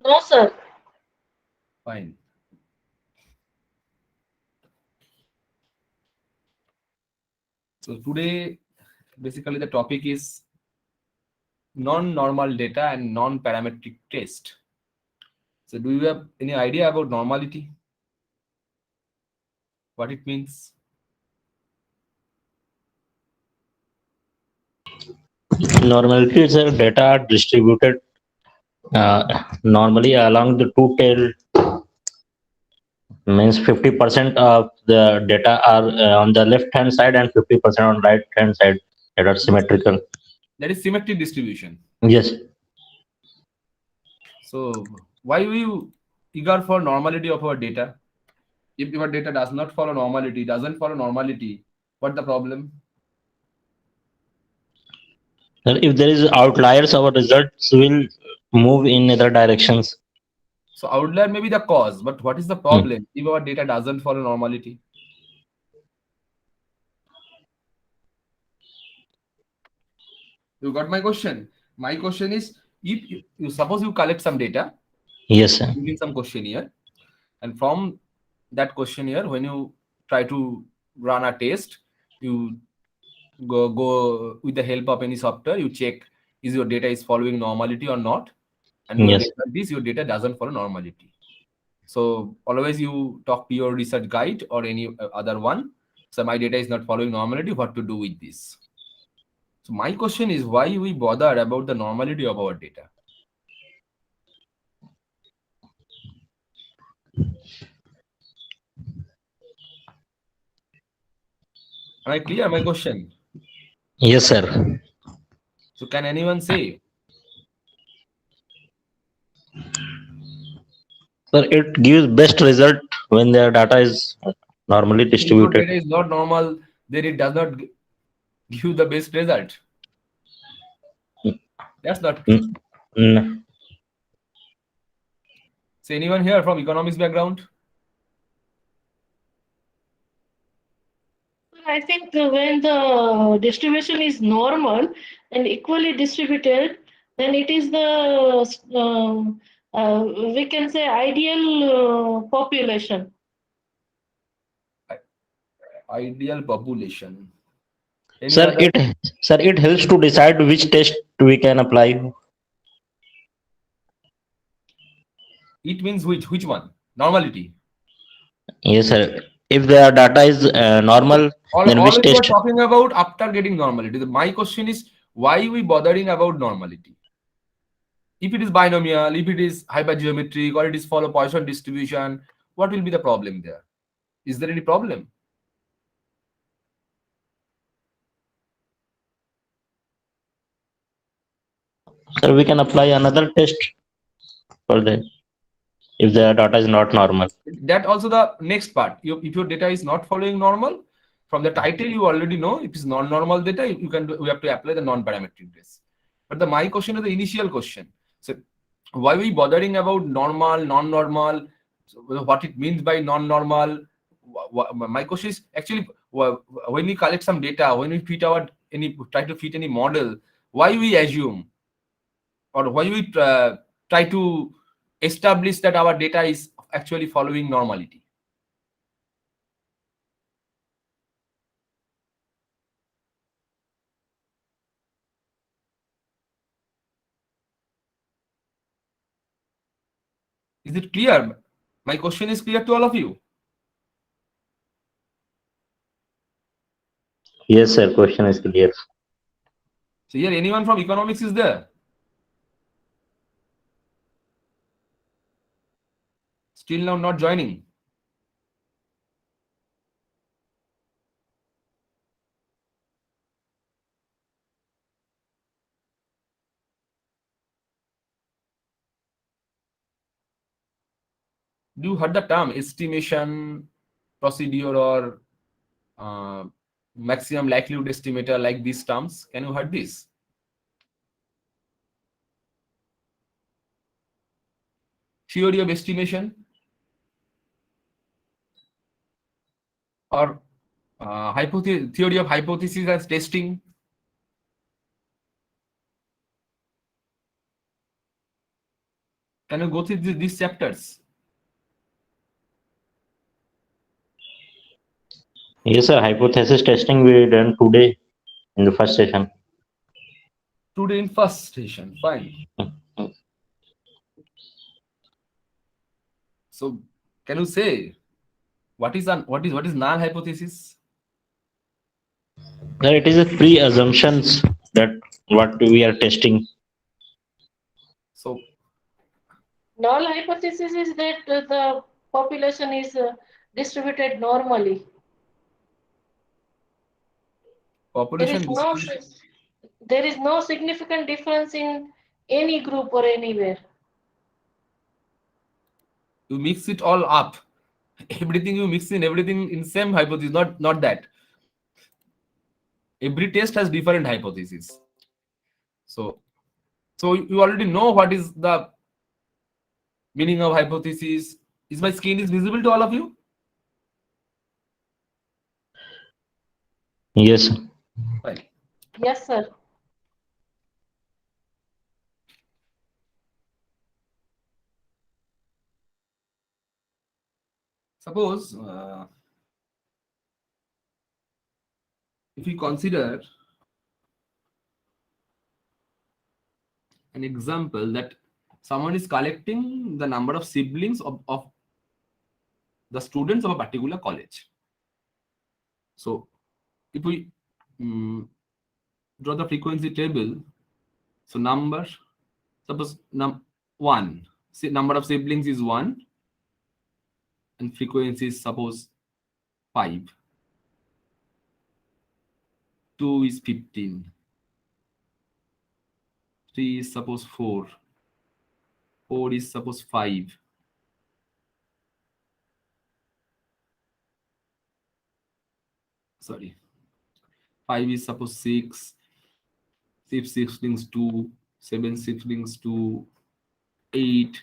No, sir. Fine. So today, basically the topic is non-normal data and non-parametric test. So do you have any idea about normality? What it means? Normality is a data distributed normally along the two-tailed, means 50% of the data are on the left hand side and 50% on right hand side that are symmetrical. That is symmetric distribution. Yes. So why we eager for normality of our data? If your data does not follow normality, doesn't follow normality, what the problem? If there is outliers, our results will move in other directions. So outlier may be the cause, but what is the Hmm. problem if our data doesn't follow normality? You got my question? My question is, if you suppose you collect some data, Yes, sir. fill in some questionnaire, and from that questionnaire, when you try to run a test, you go with the help of any software, you check is your data is following normality or not, and your Yes. result is your data doesn't follow normality. So always you talk to your research guide or any other one. So my data is not following normality. What to do with this? So my question is why we bother about the normality of our data? Am I clear? My question. Yes, sir. So can anyone say Sir, it gives best result when the data is normally if your distributed. data is not normal, then it does not give you the best result? That's not true. Mm, mm. So anyone here from economics background? I think when the distribution is normal and equally distributed, then it is the we can say ideal population. Ideal population. Any Sir, other? it helps to decide which test we can apply. It means which one? Normality. Yes, sir. If the data is normal, then which Always we are test? talking about after getting normality. My question is why we bothering about normality? If it is binomial, if it is hypergeometric, or it is follow Poisson distribution, what will be the problem there? Is there any problem? Sir, we can apply another test for that if the data is not normal. That also the next part. If your data is not following normal, from the title you already know if it's non-normal data, you can we have to apply the non-parametric test. But my question is the initial question. So why we bothering about normal, non-normal? So what it means by non-normal? My question is actually when we collect some data, when we fit our try to fit any model, why we assume or why we try to establish that our data is actually following normality? Is it clear? My question is clear to all of you. Yes, sir. Question is clear. So here anyone from economics is there? Still now not joining. Do you heard the term estimation procedure or uh, maximum likelihood estimator, like these terms? Can you heard this? Theory of estimation or theory of hypothesis as testing? Can you go through these chapters? Yes, sir. Hypothesis testing we done today in the first session. Today in first session, fine. So can you say what is null hypothesis? Sir, it is a pre-assumptions that what we are testing. So Null hypothesis is that the population is distributed normally. population There is no significant difference in any group or anywhere. you mix it all up. Everything you mix in, everything in same hypothesis, not that. Every test has different hypotheses. So you already know what is the meaning of hypothesis. Is my screen is visible to all of you? Yes. Fine. Yes, sir. Suppose if we consider an example that someone is collecting the number of siblings of the students of a particular college. So if we draw the frequency table, so number, suppose 1, number of siblings is 1 and frequency is suppose 5. 2 is 15. 3 is suppose 4. 4 is suppose 5. Sorry. 5 is suppose 6. 6 siblings 2. 7 siblings 2. 8.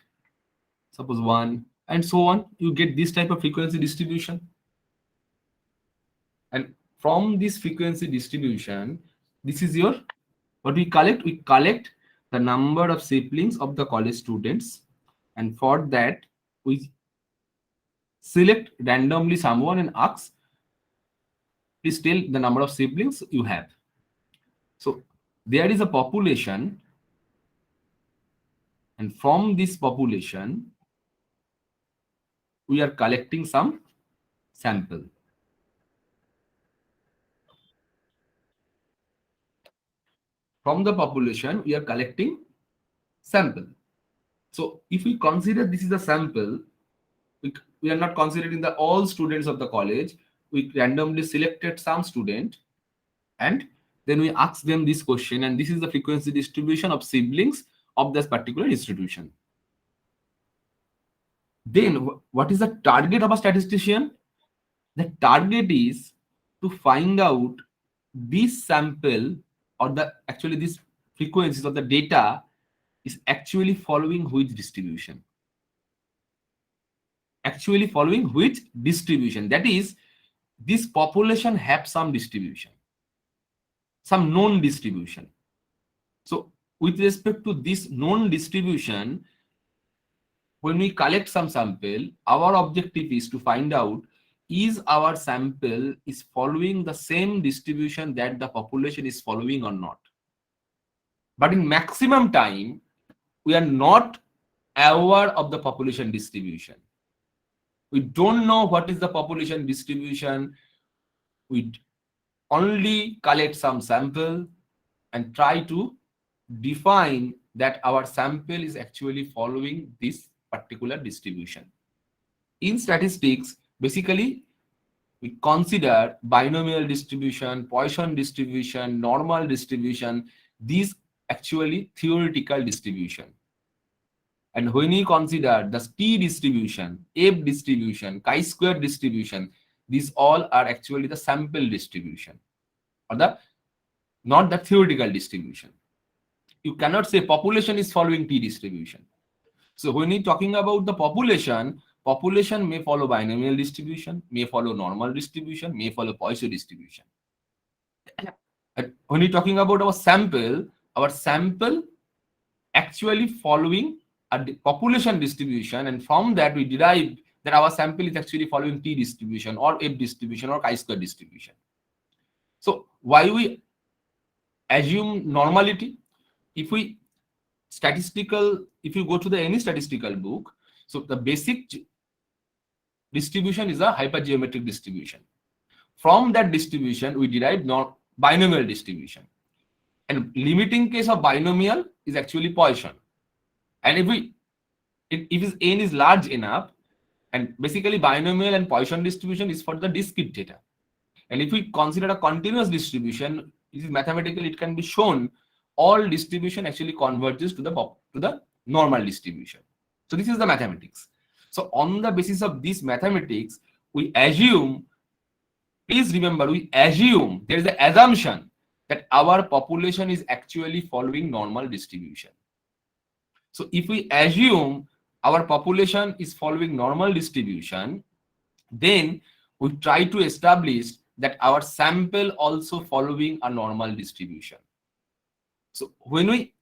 Suppose 1. And so on. You get this type of frequency distribution. And from this frequency distribution, this is your, what we collect? We collect the number of siblings of the college students. And for that, we select randomly someone and ask, please tell the number of siblings you have. So there is a population. And from this population, we are collecting some sample. From the population, we are collecting sample. So if we consider this is a sample, we are not considering the all students of the college. We randomly selected some student and then we ask them this question, and this is the frequency distribution of siblings of this particular institution. Then what is the target of a statistician? The target is to find out this sample or the actually this frequencies of the data is actually following which distribution. Actually following which distribution. That is, this population have some distribution, some known distribution. So with respect to this known distribution, when we collect some sample, our objective is to find out is our sample is following the same distribution that the population is following or not. But in maximum time, we are not aware of the population distribution. We don't know what is the population distribution. We only collect some sample and try to define that our sample is actually following this particular distribution. In statistics, basically, we consider binomial distribution, Poisson distribution, normal distribution, these actually theoretical distribution. And when we consider the t distribution, F distribution, chi-square distribution, these all are actually the sample distribution or not the theoretical distribution. You cannot say population is following t distribution. So when we're talking about the population may follow binomial distribution, may follow normal distribution, may follow Poisson distribution. And when we're talking about our sample actually following population distribution, and from that we derive that our sample is actually following T distribution or F distribution or chi-square distribution. So why we assume normality? If you go to any statistical book, so the basic distribution is a hypergeometric distribution. From that distribution, we derive binomial distribution. And limiting case of binomial is actually Poisson. And if n is large enough, and basically binomial and Poisson distribution is for the discrete data. And if we consider a continuous distribution, it is mathematically it can be shown all distribution actually converges to the normal distribution. So this is the mathematics. So on the basis of this mathematics, we assume, please remember, we assume, there is an assumption that our population is actually following normal distribution. So if we assume our population is following normal distribution, then we try to establish that our sample also following a normal distribution. So when we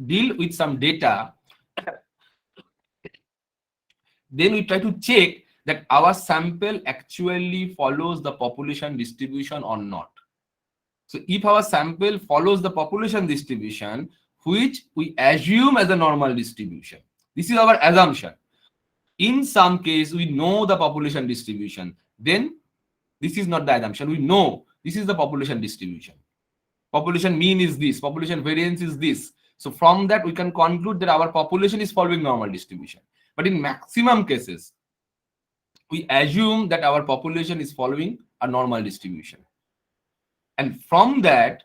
deal with some data, then we try to check that our sample actually follows the population distribution or not. So if our sample follows the population distribution, which we assume as a normal distribution, this is our assumption. In some case, we know the population distribution. Then this is not the assumption. We know this is the population distribution. Population mean is this. Population variance is this. So from that, we can conclude that our population is following normal distribution. But in maximum cases, we assume that our population is following a normal distribution. And from that,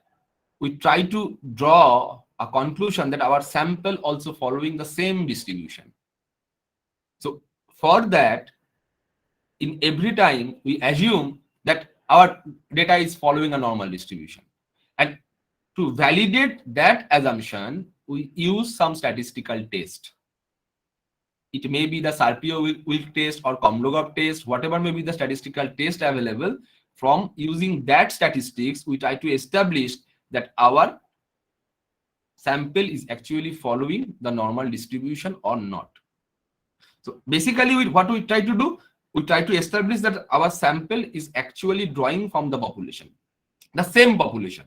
we try to draw a conclusion that our sample also following the same distribution. So for that, in every time, we assume that our data is following a normal distribution. And to validate that assumption, we use some statistical test. It may be the Sarpio-Wilk test or Komlogov test, whatever may be the statistical test available. From using that statistics, we try to establish that our sample is actually following the normal distribution or not. So basically, what we try to do, we try to establish that our sample is actually drawing from the population, the same population.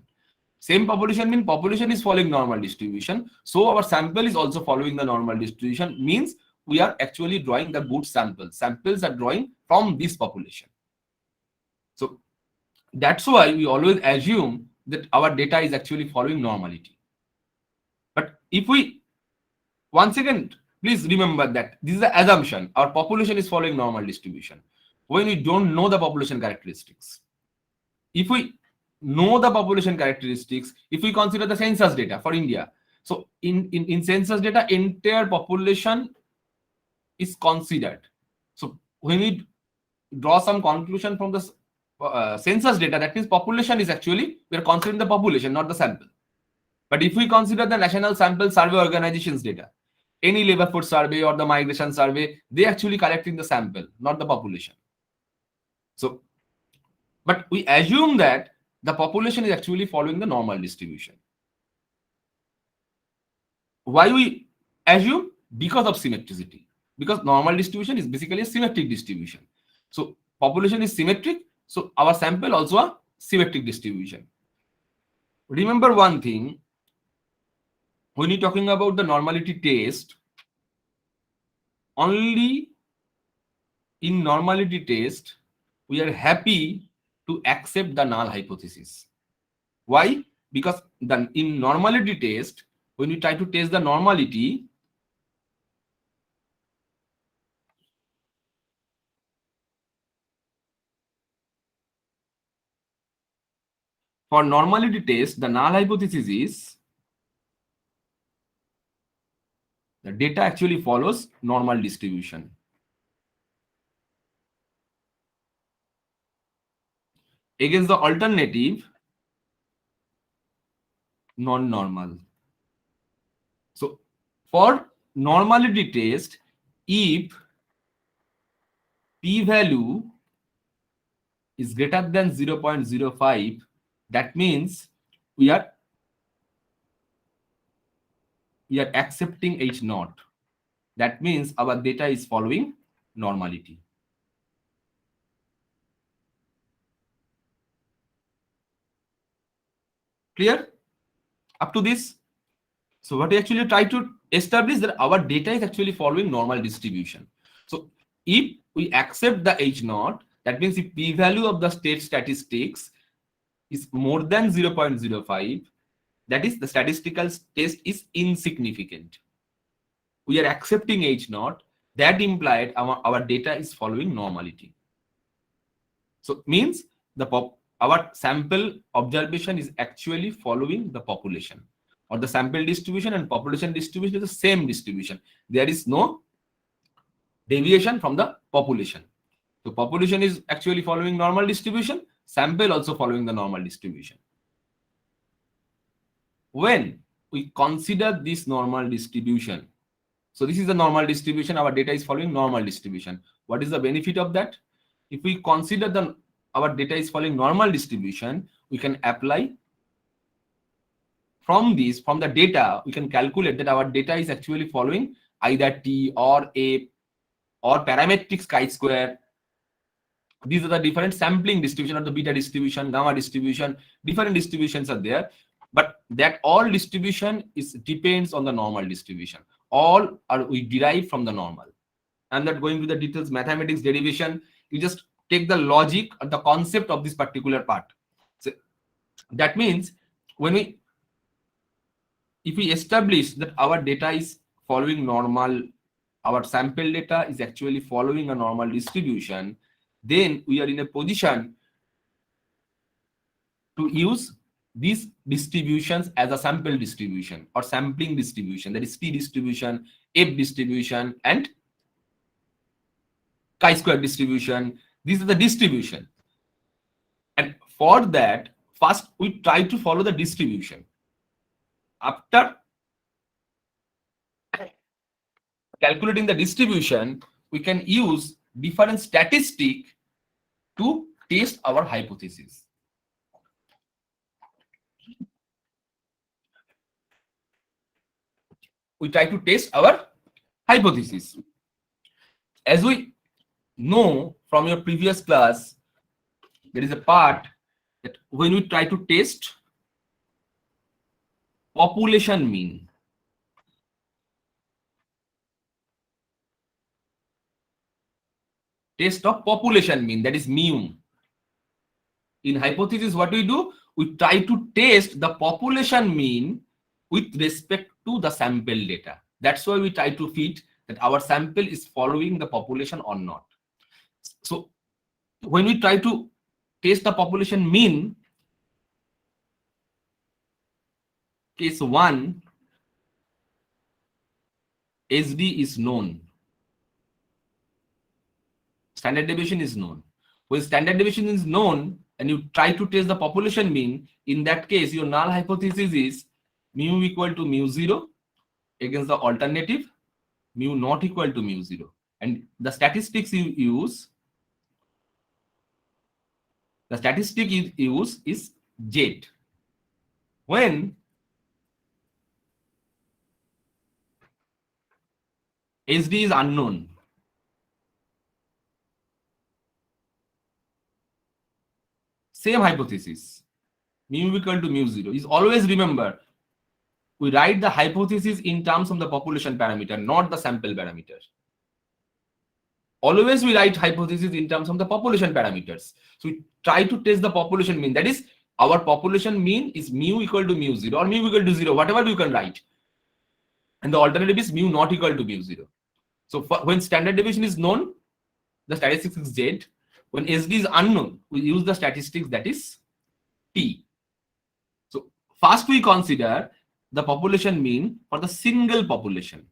Same population means population is following normal distribution. So our sample is also following the normal distribution, means we are actually drawing the good samples. Samples are drawing from this population. So that's why we always assume that our data is actually following normality. But if we, once again, please remember that this is the assumption. Our population is following normal distribution. When we don't know the population characteristics. If we know the population characteristics, if we consider the census data for India, so in census data, entire population is considered. So when we draw some conclusion from the census data, that means population is actually, we are considering the population, not the sample. But if we consider the National Sample Survey Organization's data, any labor force survey or the migration survey, they actually collecting the sample, not the population. So, but we assume that the population is actually following the normal distribution. Why we assume? Because of symmetricity. Because normal distribution is basically a symmetric distribution. So population is symmetric, so our sample also a symmetric distribution. Remember one thing, when you're talking about the normality test, only in normality test, we are happy to accept the null hypothesis. Why? Because in normality test, when you try to test the normality, for normality test, the null hypothesis is the data actually follows normal distribution. Against the alternative, non-normal. So for normality test, if p-value is greater than 0.05, that means we are we are accepting H naught. That means our data is following normality. Clear? Up to this? So what we actually try to establish that our data is actually following normal distribution. So if we accept the H naught, that means if p-value of the state statistics is more than 0.05, that is the statistical test is insignificant. We are accepting H naught, that implied our data is following normality. So means our sample observation is actually following the population, or the sample distribution and population distribution is the same distribution. There is no deviation from the population. So population is actually following normal distribution, sample also following the normal distribution. When we consider this normal distribution, so this is the normal distribution, our data is following normal distribution. What is the benefit of that? If we consider our data is following normal distribution, we can apply from the data, we can calculate that our data is actually following either T or A or parametric chi-square. These are the different sampling distribution or the beta distribution, gamma distribution, different distributions are there. But that all distribution depends on the normal distribution. All are we derive from the normal. I'm not going to the details, mathematics, derivation. You just take the logic or the concept of this particular part. So that means if we establish that our data is following normal, our sample data is actually following a normal distribution, then we are in a position to use these distributions as a sample distribution or sampling distribution, that is T distribution, F distribution, and chi-square distribution. These are the distribution. And for that, first we try to follow the distribution. After calculating the distribution, we can use different statistic to test our hypothesis. We try to test our hypothesis. As we know from your previous class, there is a part that when we try to test population mean, test of population mean, that is mu. In hypothesis, what we do? We try to test the population mean with respect to the sample data. That's why we try to fit that our sample is following the population or not. So when we try to test the population mean, case 1, SD is known. Standard deviation is known. When standard deviation is known and you try to test the population mean, in that case, your null hypothesis is mu equal to mu0 against the alternative mu not equal to mu0. And the statistics you use, the statistic you use is Z. When SD is unknown, same hypothesis, mu equal to mu0 is always, remember, we write the hypothesis in terms of the population parameter, not the sample parameter. Always we write hypothesis in terms of the population parameters. So we try to test the population mean, that is our population mean is mu equal to mu0 or mu equal to 0, whatever you can write. And the alternative is mu not equal to mu0. So when standard deviation is known, the statistics is Z. When SD is unknown, we use the statistics that is T. So first we consider the population mean for the single population.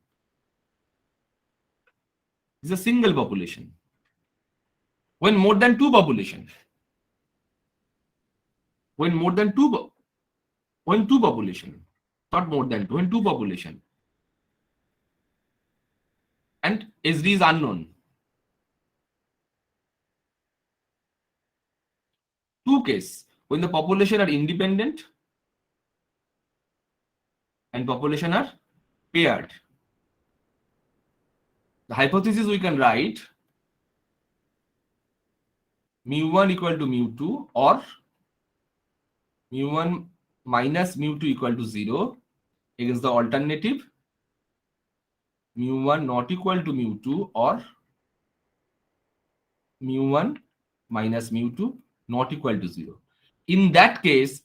This is a single population. When more than two population, when two population, not more than two, when two population, and SD is unknown. Two case, when the population are independent and population are paired. The hypothesis we can write mu1 equal to mu2 or mu1 minus mu2 equal to 0 against the alternative mu1 not equal to mu2 or mu1 minus mu2 not equal to 0. In that case,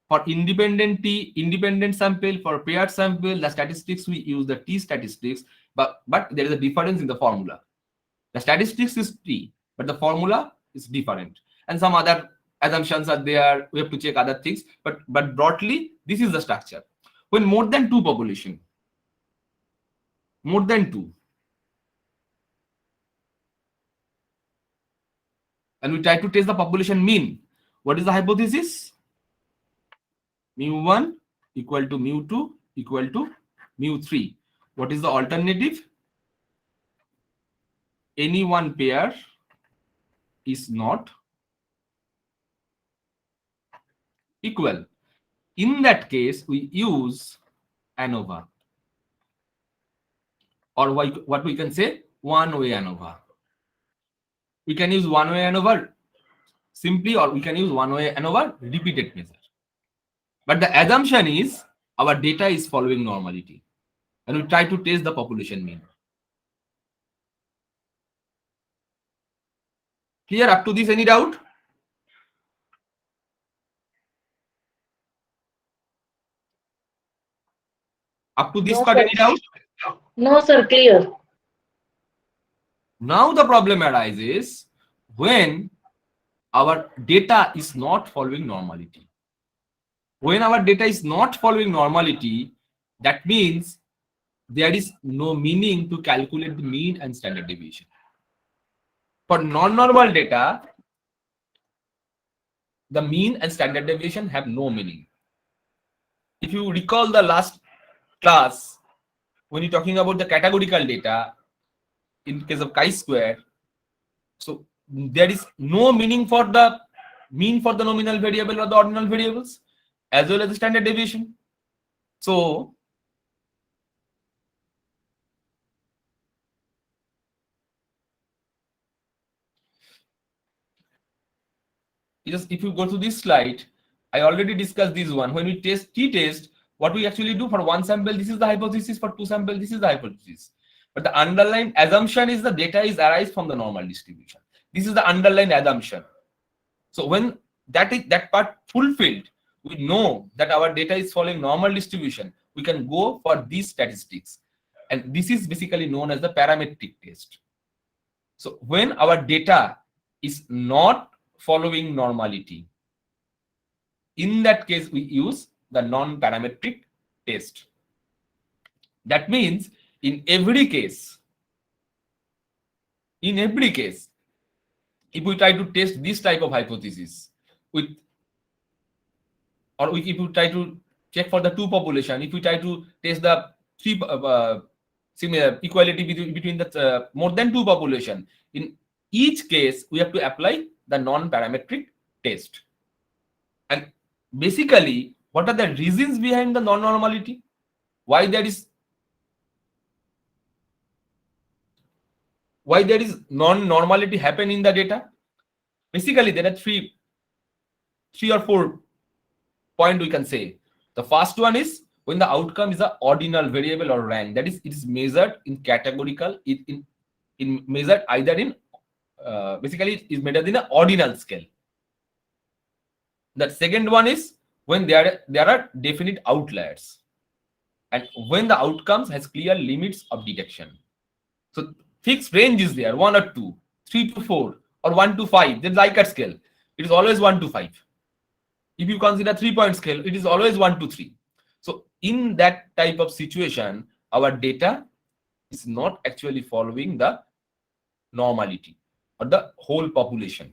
for independent sample, for paired sample, the statistics we use the T statistics, but there is a difference in the formula. The statistics is T, but the formula is different. And some other assumptions are there. We have to check other things, but broadly, this is the structure. When more than two population, more than two, and we try to test the population mean, what is the hypothesis? Mu1 equal to mu2 equal to mu3. What is the alternative? Any one pair is not equal. In that case, we use ANOVA, or what we can say, one-way ANOVA. We can use one-way ANOVA simply, or we can use one-way ANOVA repeated measure. But the assumption is our data is following normality, and we try to test the population mean. Clear up to this? Any doubt? Up to this No, part, sir. any doubt? No, sir, clear. Now the problem arises when our data is not following normality. When our data is not following normality, that means there is no meaning to calculate the mean and standard deviation. For non-normal data, the mean and standard deviation have no meaning. If you recall the last class, when you're talking about the categorical data, in case of chi-square, so there is no meaning for the mean for the nominal variable or the ordinal variables, as well as the standard deviation. So if you go to this slide, I already discussed this one. When we test t-test, what we actually do for one sample, this is the hypothesis. For two samples, this is the hypothesis. But the underlying assumption is the data is arise from the normal distribution. This is the underlying assumption. So when that part fulfilled, we know that our data is following normal distribution. We can go for these statistics, and this is basically known as the parametric test. So when our data is not following normality, in that case we use the non-parametric test. That means in every case, if we try to test this type of hypothesis with, or if we try to check for the two population, if we try to test the three similar equality between the more than two population, in each case we have to apply the non-parametric test. And basically, what are the reasons behind the non-normality? Why there is non-normality happen in the data? Basically, there are three or four points we can say. The first one is when the outcome is an ordinal variable or rank. That is, it is measured in categorical. In measured either in basically it is measured in an ordinal scale. The second one is when there are definite outliers, and when the outcomes has clear limits of detection. So fixed range is there, 1 or 2, 3 to 4, or 1 to 5. Then Likert scale, it is always 1 to 5. If you consider 3-point scale, it is always 1 to 3. So in that type of situation, our data is not actually following the normality or the whole population.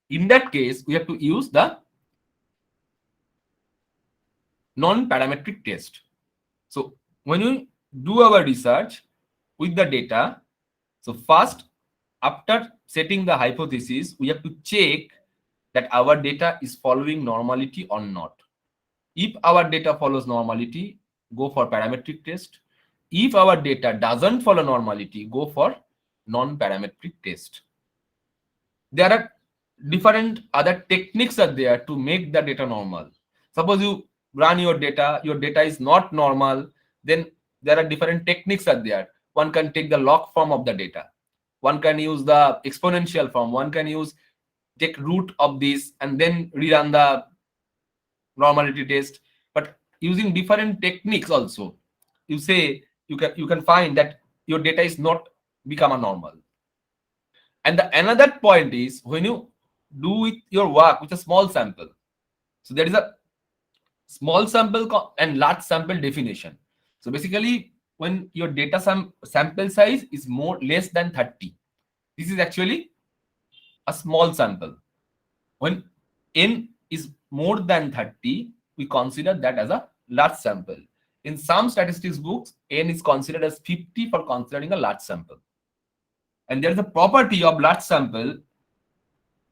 In that case, we have to use the non-parametric test. So when you do our research with the data, so first, after setting the hypothesis, we have to check that our data is following normality or not. If our data follows normality, go for parametric test. If our data doesn't follow normality, go for non-parametric test. There are different other techniques are there to make the data normal. Suppose you run your data is not normal, then there are different techniques are there. One can take the log form of the data. One can use the exponential form. One can take root of this and then rerun the normality test. But using different techniques also, you can find that your data is not become a normal. And the another point is when you do with your work with a small sample. So there is a small sample and large sample definition. So basically, when your data sample size is less than 30, this is actually a small sample. When n is more than 30, we consider that as a large sample. In some statistics books, n is considered as 50 for considering a large sample. And there is a property of large sample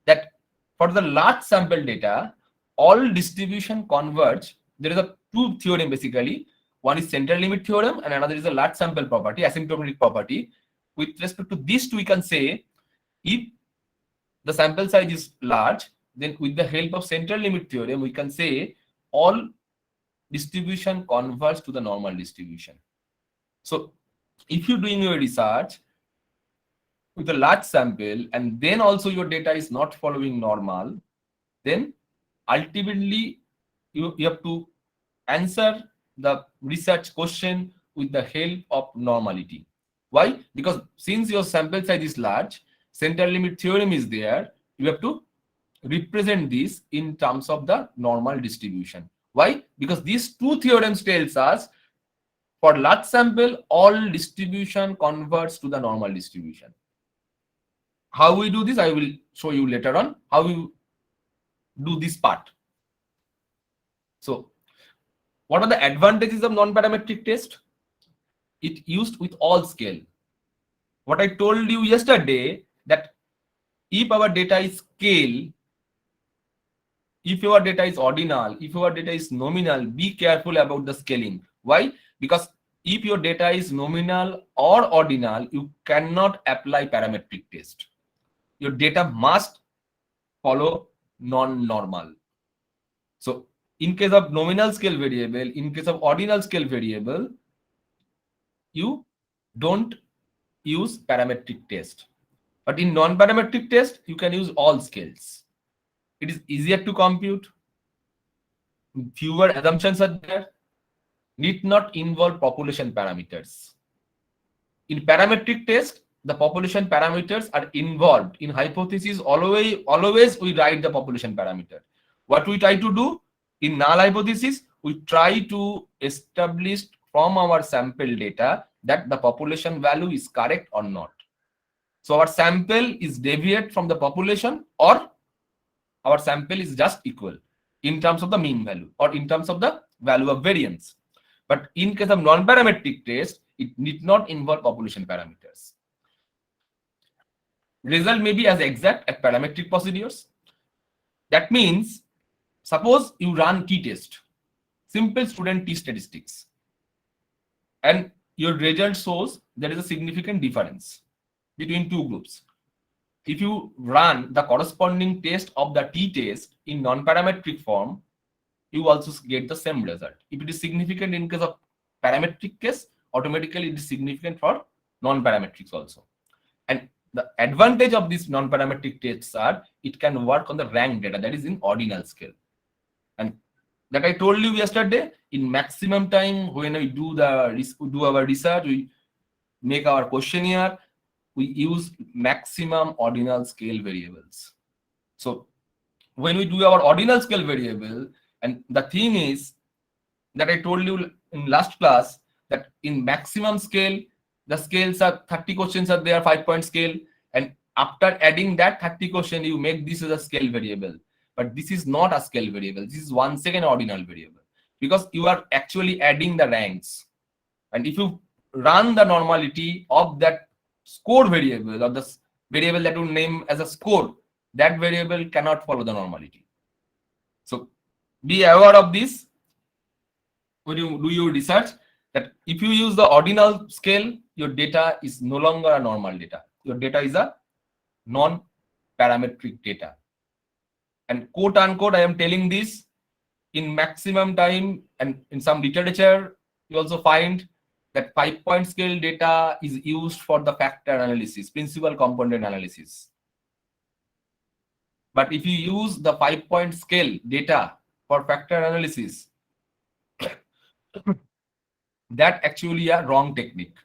that for the large sample data, all distribution converge. There is a two theorem basically. One is central limit theorem and another is a large sample property, asymptotic property. With respect to these two, we can say if the sample size is large, then with the help of central limit theorem, we can say all distribution converge to the normal distribution. So if you're doing your research with a large sample and then also your data is not following normal, then ultimately you have to answer the research question with the help of normality. Why? Because since your sample size is large, central limit theorem is there, you have to represent this in terms of the normal distribution. Why? Because these two theorems tells us for large sample, all distribution converts to the normal distribution. How we do this, I will show you later on how we do this part. So, what are the advantages of non-parametric test? It used with all scale. What I told you yesterday that if our data is scale, if your data is ordinal, if your data is nominal, be careful about the scaling. Why? Because if your data is nominal or ordinal, you cannot apply parametric test. Your data must follow non-normal. So in case of nominal scale variable, in case of ordinal scale variable, you don't use parametric test. But in non-parametric test, you can use all scales. It is easier to compute. Fewer assumptions are there. Need not involve population parameters. In parametric test, the population parameters are involved. In hypothesis, always we write the population parameter. What we try to do in null hypothesis, we try to establish from our sample data that the population value is correct or not. So our sample is deviate from the population or our sample is just equal in terms of the mean value or in terms of the value of variance. But in case of non-parametric test, it need not involve population parameters. Result may be as exact as parametric procedures. That means, suppose you run t-test, simple student t-statistics, and your result shows there is a significant difference between two groups. If you run the corresponding test of the t-test in non-parametric form, you also get the same result. If it is significant in case of parametric case, automatically it is significant for non-parametrics also. And the advantage of these non-parametric tests are it can work on the rank data, that is in ordinal scale. And that I told you yesterday, in maximum time when we do our research, we make our questionnaire, we use maximum ordinal scale variables. So when we do our ordinal scale variable, and the thing is that I told you in last class that in maximum scale, the scales are 30 questions are there, 5-point scale, and after adding that 30 question, you make this as a scale variable. But this is not a scale variable. This is 1 second ordinal variable because you are actually adding the ranks. And if you run the normality of that score variable or the variable that you name as a score, that variable cannot follow the normality. So be aware of this. when you do your research, that if you use the ordinal scale, your data is no longer a normal data. Your data is a non-parametric data. And quote unquote, I am telling this in maximum time, and in some literature, you also find that 5-point scale data is used for the factor analysis, principal component analysis. But if you use the 5-point scale data for factor analysis, that actually a wrong technique.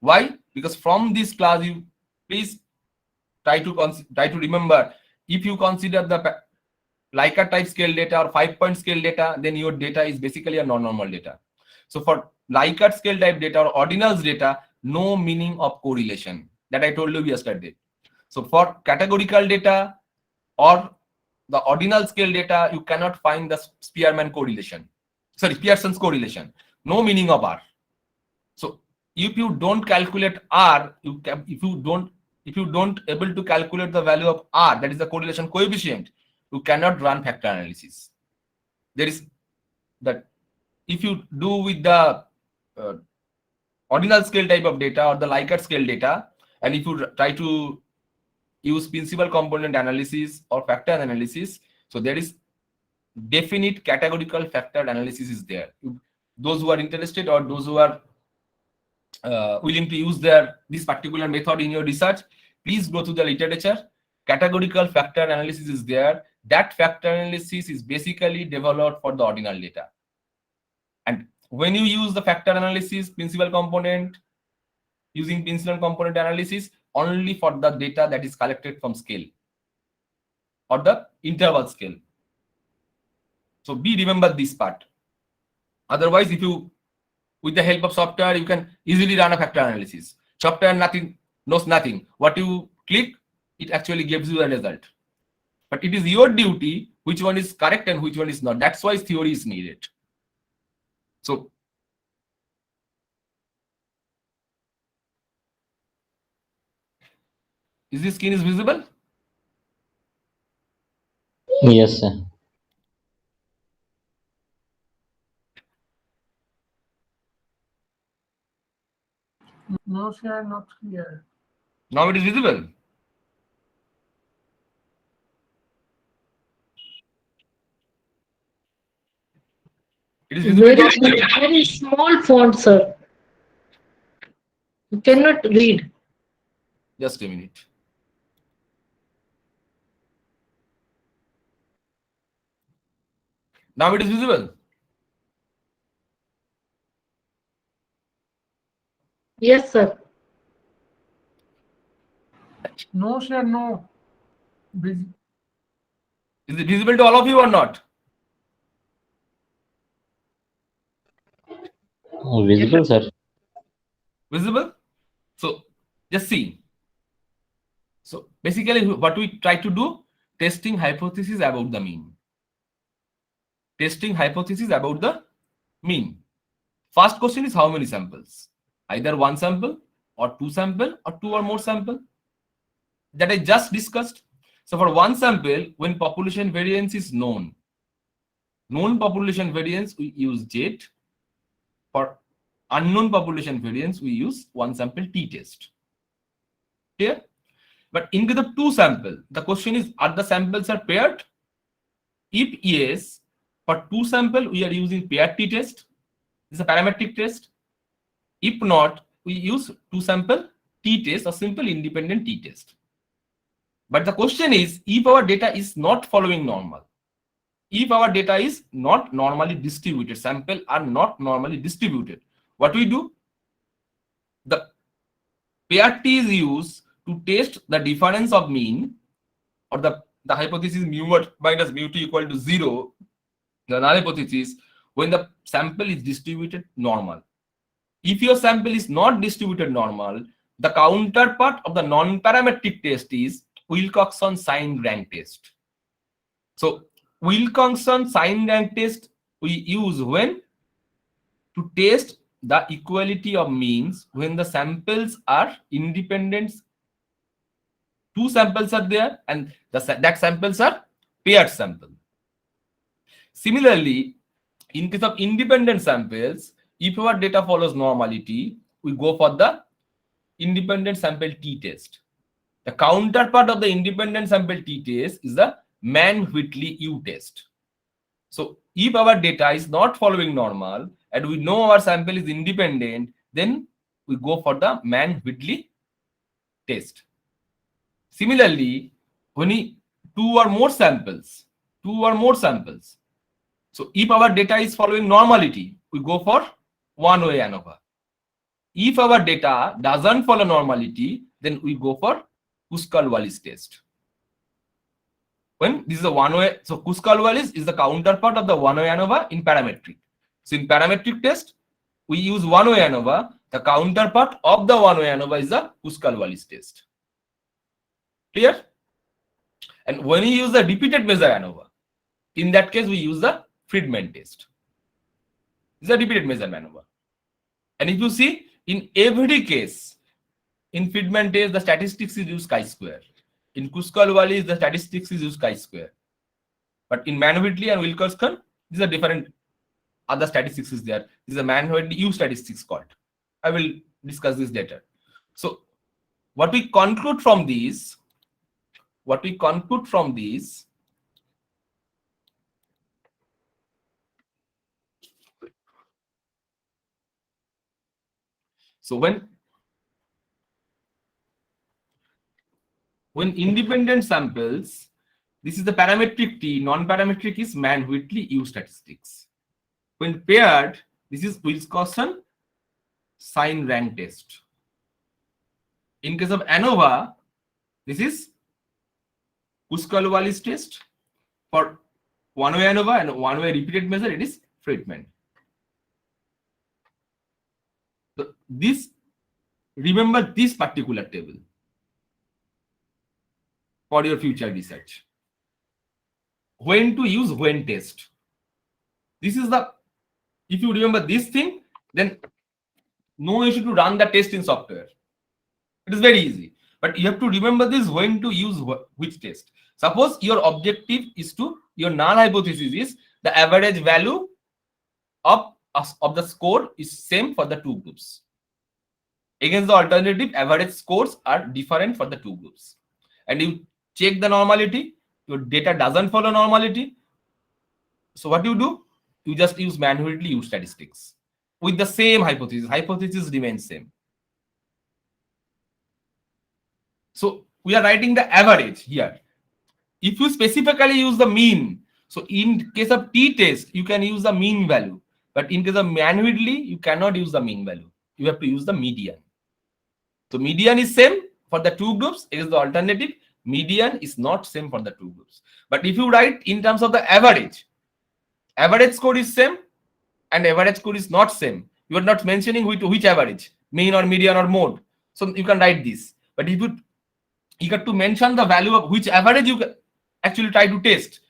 Why? Because from this class, you please try to remember, if you consider the Likert type scale data or 5-point scale data, then your data is basically a non-normal data. So for Likert scale type data or ordinals data, no meaning of correlation, that I told you yesterday. So for categorical data or the ordinal scale data, you cannot find the Spearman correlation. Sorry, Pearson's correlation. No meaning of R. So if you don't calculate R, if you don't able to calculate the value of R, that is the correlation coefficient, you cannot run factor analysis. There is that if you do with the ordinal scale type of data or the Likert scale data, and if you try to use principal component analysis or factor analysis, so there is definite categorical factor analysis is there. Those who are interested or those who are willing to use this particular method in your research, please go to the literature. Categorical factor analysis is there. That factor analysis is basically developed for the ordinal data. And when you use the factor analysis, principal component, using principal component analysis only for the data that is collected from scale or the interval scale. So remember this part. Otherwise, if you, with the help of software, you can easily run a factor analysis. Software knows nothing. What you click, it actually gives you a result. But it is your duty which one is correct and which one is not. That's why theory is needed. So is this screen is visible? Yes, sir. No, sir, not clear. Now it is visible. It is visible. Very small font, sir. You cannot read. Just a minute. Now it is visible. Yes, sir. No, sir, no. Is it visible to all of you or not? Visible, sir. Visible? So just see. So basically what we try to do, testing hypothesis about the mean. Testing hypothesis about the mean. First question is how many samples? Either one sample or two sample or two or more sample. That I just discussed. So for one sample, when population variance is known population variance, we use Z. For unknown population variance, we use one sample t-test. Clear? But in case of two sample, the question is, are the samples are paired? If yes, for two sample, we are using paired t-test. This is a parametric test. If not, we use two sample t-test or simple independent t-test. But the question is, if our data is not following normal, if our data is not normally distributed, sample are not normally distributed, what we do? The pair t is used to test the difference of mean, or the hypothesis mu1 minus mu2 equal to 0, the null hypothesis, when the sample is distributed normal. If your sample is not distributed normal, the counterpart of the non-parametric test is Wilcoxon Sine rank test. So Wilcoxon Sine rank test we use when to test the equality of means when the samples are independent. Two samples are there and that samples are paired sample. Similarly, In case of independent samples, if our data follows normality, we go for the independent sample t-test. The counterpart of the independent sample t-test is the Mann-Whitley u-test. So if our data is not following normal and we know our sample is independent, then we go for the Mann-Whitley test. Similarly, when we two or more samples, so if our data is following normality, we go for one-way ANOVA. If our data doesn't follow normality, then we go for Kruskal-Wallis test. When this is a one-way, so Kruskal-Wallis is the counterpart of the one-way ANOVA in parametric. So in parametric test, we use one-way ANOVA. The counterpart of the one-way ANOVA is the Kruskal-Wallis test. Clear? And when we use the repeated measure ANOVA, in that case we use the Fitment test. This is a repeated measure ANOVA. And if you see, in every case, in Fitment test, the statistics is used chi-square. In Kruskal-Wallis, the statistics is used chi-square. But in Mann-Whitley and Wilcoxon, these are different other statistics is there. This is a Mann-Whitley U statistics called. I will discuss this later. So what we conclude from these, so when independent samples, this is the parametric T, non-parametric is Mann-Whitley U statistics. When paired, this is Wilcoxon Sine rank test. In case of ANOVA, this is Kruskal-Wallis test. For one-way ANOVA and one-way repeated measure, it is Fitment. So this, remember this particular table for your future research. When to use when test. This is the, if you remember this thing, then no issue to run the test in software. It is very easy. But you have to remember this when to use which test. Suppose your objective is to, your null hypothesis is the average value of the score is same for the two groups. Against the alternative, average scores are different for the two groups. And you check the normality, your data doesn't follow normality. So what do? You just use Mann-Whitley U statistics with the same hypothesis. Hypothesis remains same. So we are writing the average here. If you specifically use the mean, so in case of t-test, you can use the mean value. But in case of Mann-Whitley, you cannot use the mean value. You have to use the median. So median is same for the two groups. It is the alternative. Median is not same for the two groups. But if you write in terms of the average score is same and average score is not same. You are not mentioning which average, mean or median or mode. So you can write this. But if you got to mention the value of which average you actually try to test,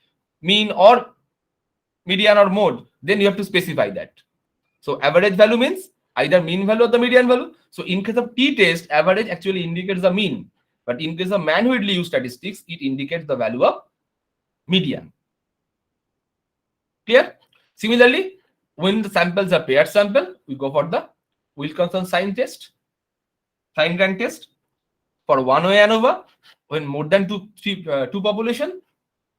mean or median or mode, then you have to specify that. So average value means either mean value or the median value. So in case of t-test, average actually indicates the mean. But in case of Mann-Whitley U statistics, it indicates the value of median. Clear? Similarly, when the samples are paired sample, we go for the Wilcoxon Sine test, Sine rank test. For one-way ANOVA, when more than two population,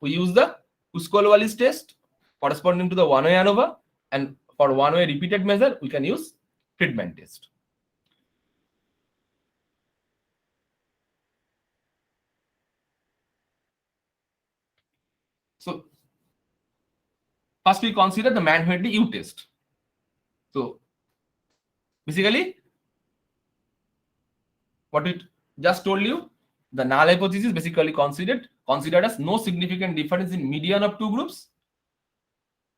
we use the Kruskal-Wallis test corresponding to the one-way ANOVA, and for one-way repeated measure, we can use Fitment test. So first we consider the Mann-Whitley U test. So basically, what it just told you, the null hypothesis basically considered as no significant difference in median of two groups.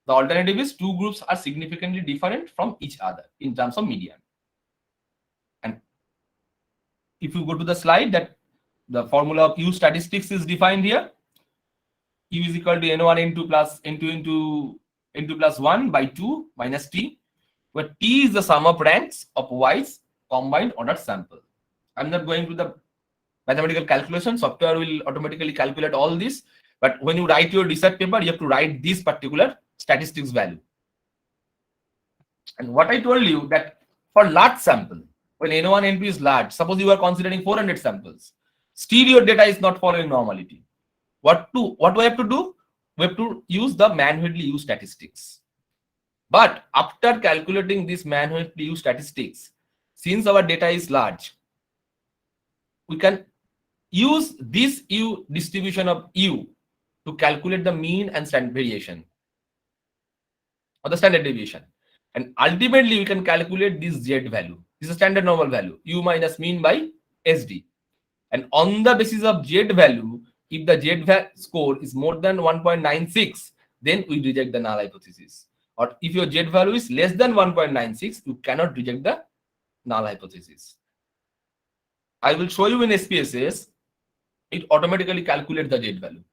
The alternative is two groups are significantly different from each other in terms of median. And if you go to the slide, that the formula of U statistics is defined here. U is equal to N1 N2 plus N2 into plus 1 by 2 minus T, where T is the sum of ranks of Y's combined ordered sample. I'm not going to the mathematical calculation. Software will automatically calculate all this. But when you write your research paper, you have to write this particular statistics value. And what I told you that for large sample, when N1, N2 is large, suppose you are considering 400 samples, still your data is not following normality. What do we have to do? We have to use the Mann-Whitley U statistics. But after calculating this Mann-Whitley U statistics, since our data is large, we can use this U distribution of U to calculate the mean and standard variation or the standard deviation. And ultimately, we can calculate this Z value. This is a standard normal value, U minus mean by SD. And on the basis of Z value, if the Z score is more than 1.96, then we reject the null hypothesis. Or if your Z value is less than 1.96, you cannot reject the null hypothesis. I will show you in SPSS, it automatically calculates the Z value.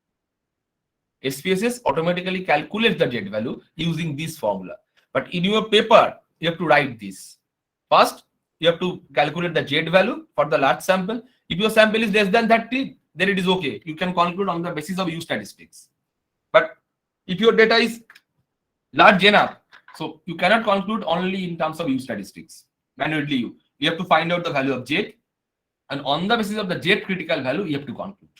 SPSS automatically calculates the Z value using this formula. But in your paper, you have to write this. First, you have to calculate the Z value for the large sample. If your sample is less than 30, then it is okay. You can conclude on the basis of U statistics. But if your data is large enough, so you cannot conclude only in terms of U statistics. Manually, you have to find out the value of Z, and on the basis of the Z critical value, you have to conclude.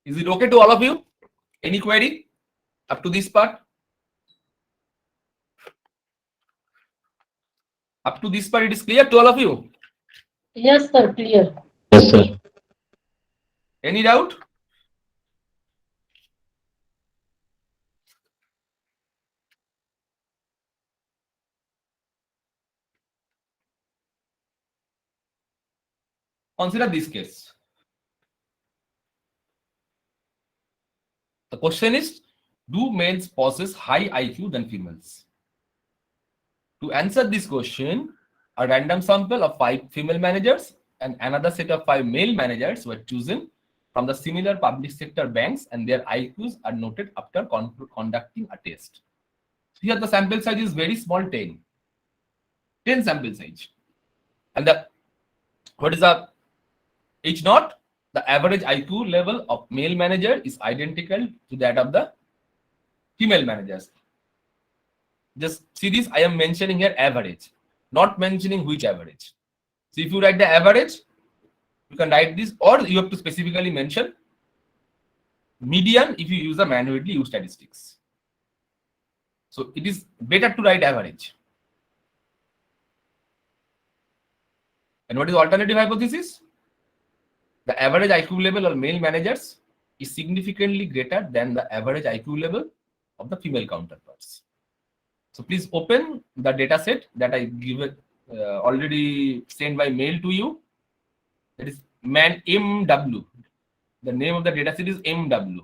Is it okay to all of you? Any query up to this part? Up to this part, it is clear to all of you? Yes, sir, clear. Yes, sir. Any doubt? Consider this case. The question is, do males possess high IQ than females? To answer this question, a random sample of 5 female managers and another set of 5 male managers were chosen from the similar public sector banks, and their IQs are noted after conducting a test. So here the sample size is very small, 10 sample size. And what is the H naught? The average IQ level of male manager is identical to that of the female managers. Just see this, I am mentioning here average, not mentioning which average. So if you write the average, you can write this, or you have to specifically mention median if you use the Mann-Whitley U statistics. So it is better to write average. And what is alternative hypothesis? The average IQ level of male managers is significantly greater than the average IQ level of the female counterparts. So please open the data set that I give already sent by mail to you. That is Mann MW. The name of the data set is MW.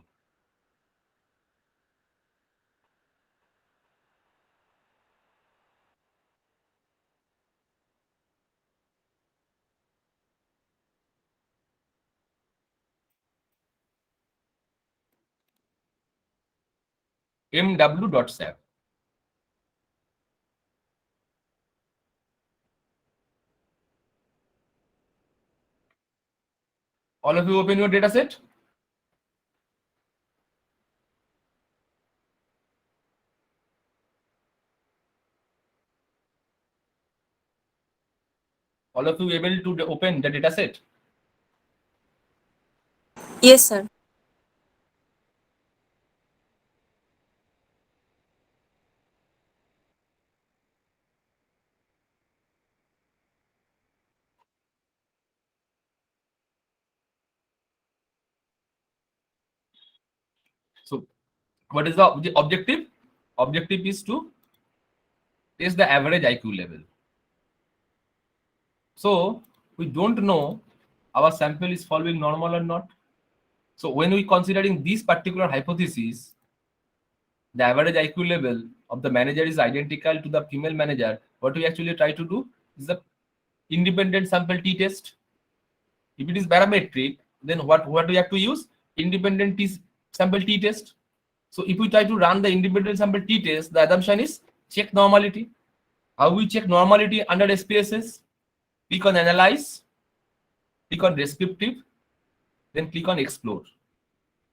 MW.sap. All of you open your data set. All of you able to open the data set? Yes, sir. So what is the objective? Objective is to test the average IQ level. So we don't know our sample is following normal or not. So when we considering this particular hypothesis, the average IQ level of the manager is identical to the female manager, what we actually try to do is the independent sample t-test. If it is parametric, then what we have to use? Independent sample t-test. So if we try to run the independent sample t-test, the assumption is check normality. How we check normality under SPSS? Click on analyze, click on descriptive, then click on explore.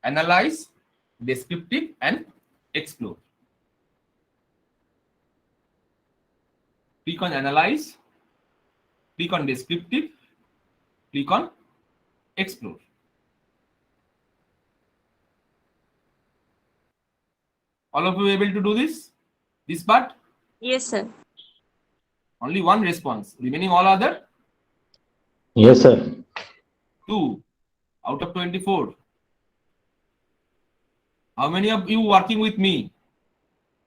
Analyze, descriptive, and explore. Click on analyze, click on descriptive, click on explore. All of you able to do this part? Yes, sir. Only one response, remaining all other? Yes, sir. 2 out of 24. How many of you working with me?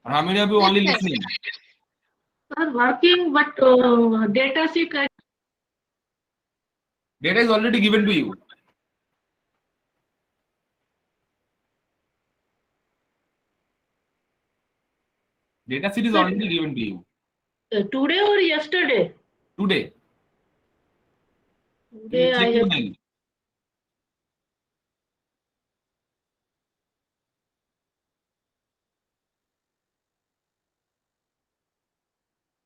Or how many of you only listening? Sir, working, but data sheet. Data is already given to you. Data sheet is Sir, already given to you. Today or yesterday? Today. Today I Check have. email.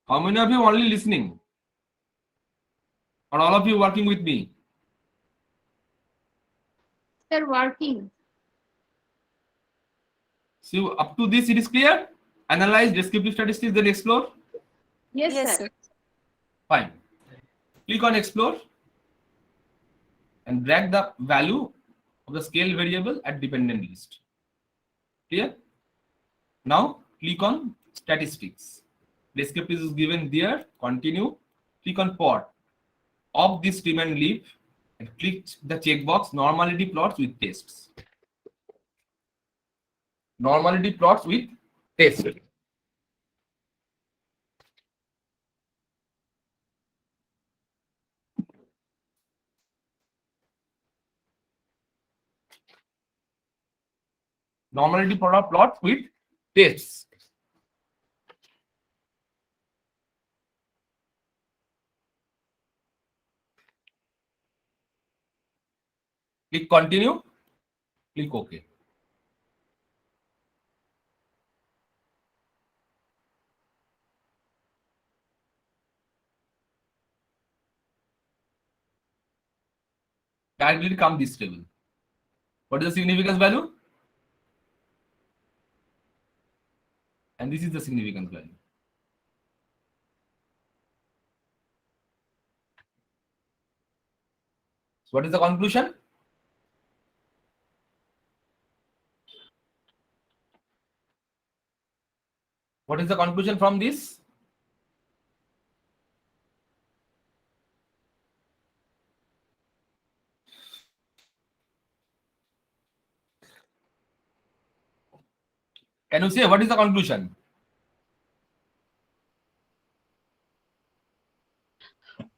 How many of you only listening? Or all of you working with me? Sir, working. So up to this it is clear? Analyze descriptive statistics, then explore. Yes, sir. Fine. Click on explore and drag the value of the scale variable at dependent list. Clear? Now click on statistics. Descriptive is given there. Continue. Click on plot of this trim and leave and click the checkbox normality plots with tests. Normality plots with tests. Normality plots with tests. Click continue. Click OK. Directly come this table. What is the significance value? And this is the significance value. So what is the conclusion? What is the conclusion from this? Can you say what is the conclusion?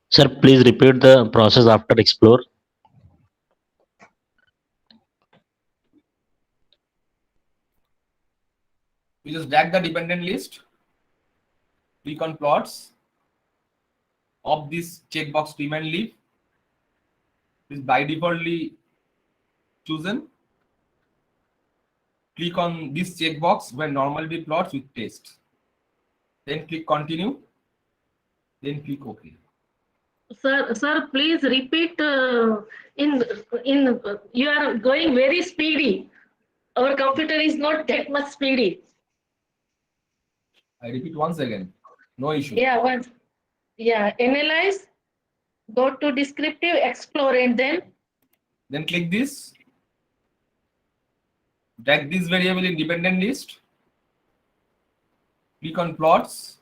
Sir, please repeat the process after explore. We just drag the dependent list, click on plots of this checkbox trim and leave. It is by defaultly chosen. Click on this checkbox where normality plots with tests. Then click continue. Then click OK. Sir, please repeat. In you are going very speedy. Our computer is not that much speedy. I repeat once again. No issue. Yeah, once. Yeah, analyze. Go to descriptive, explore, and then click this. Drag this variable in dependent list. Click on plots.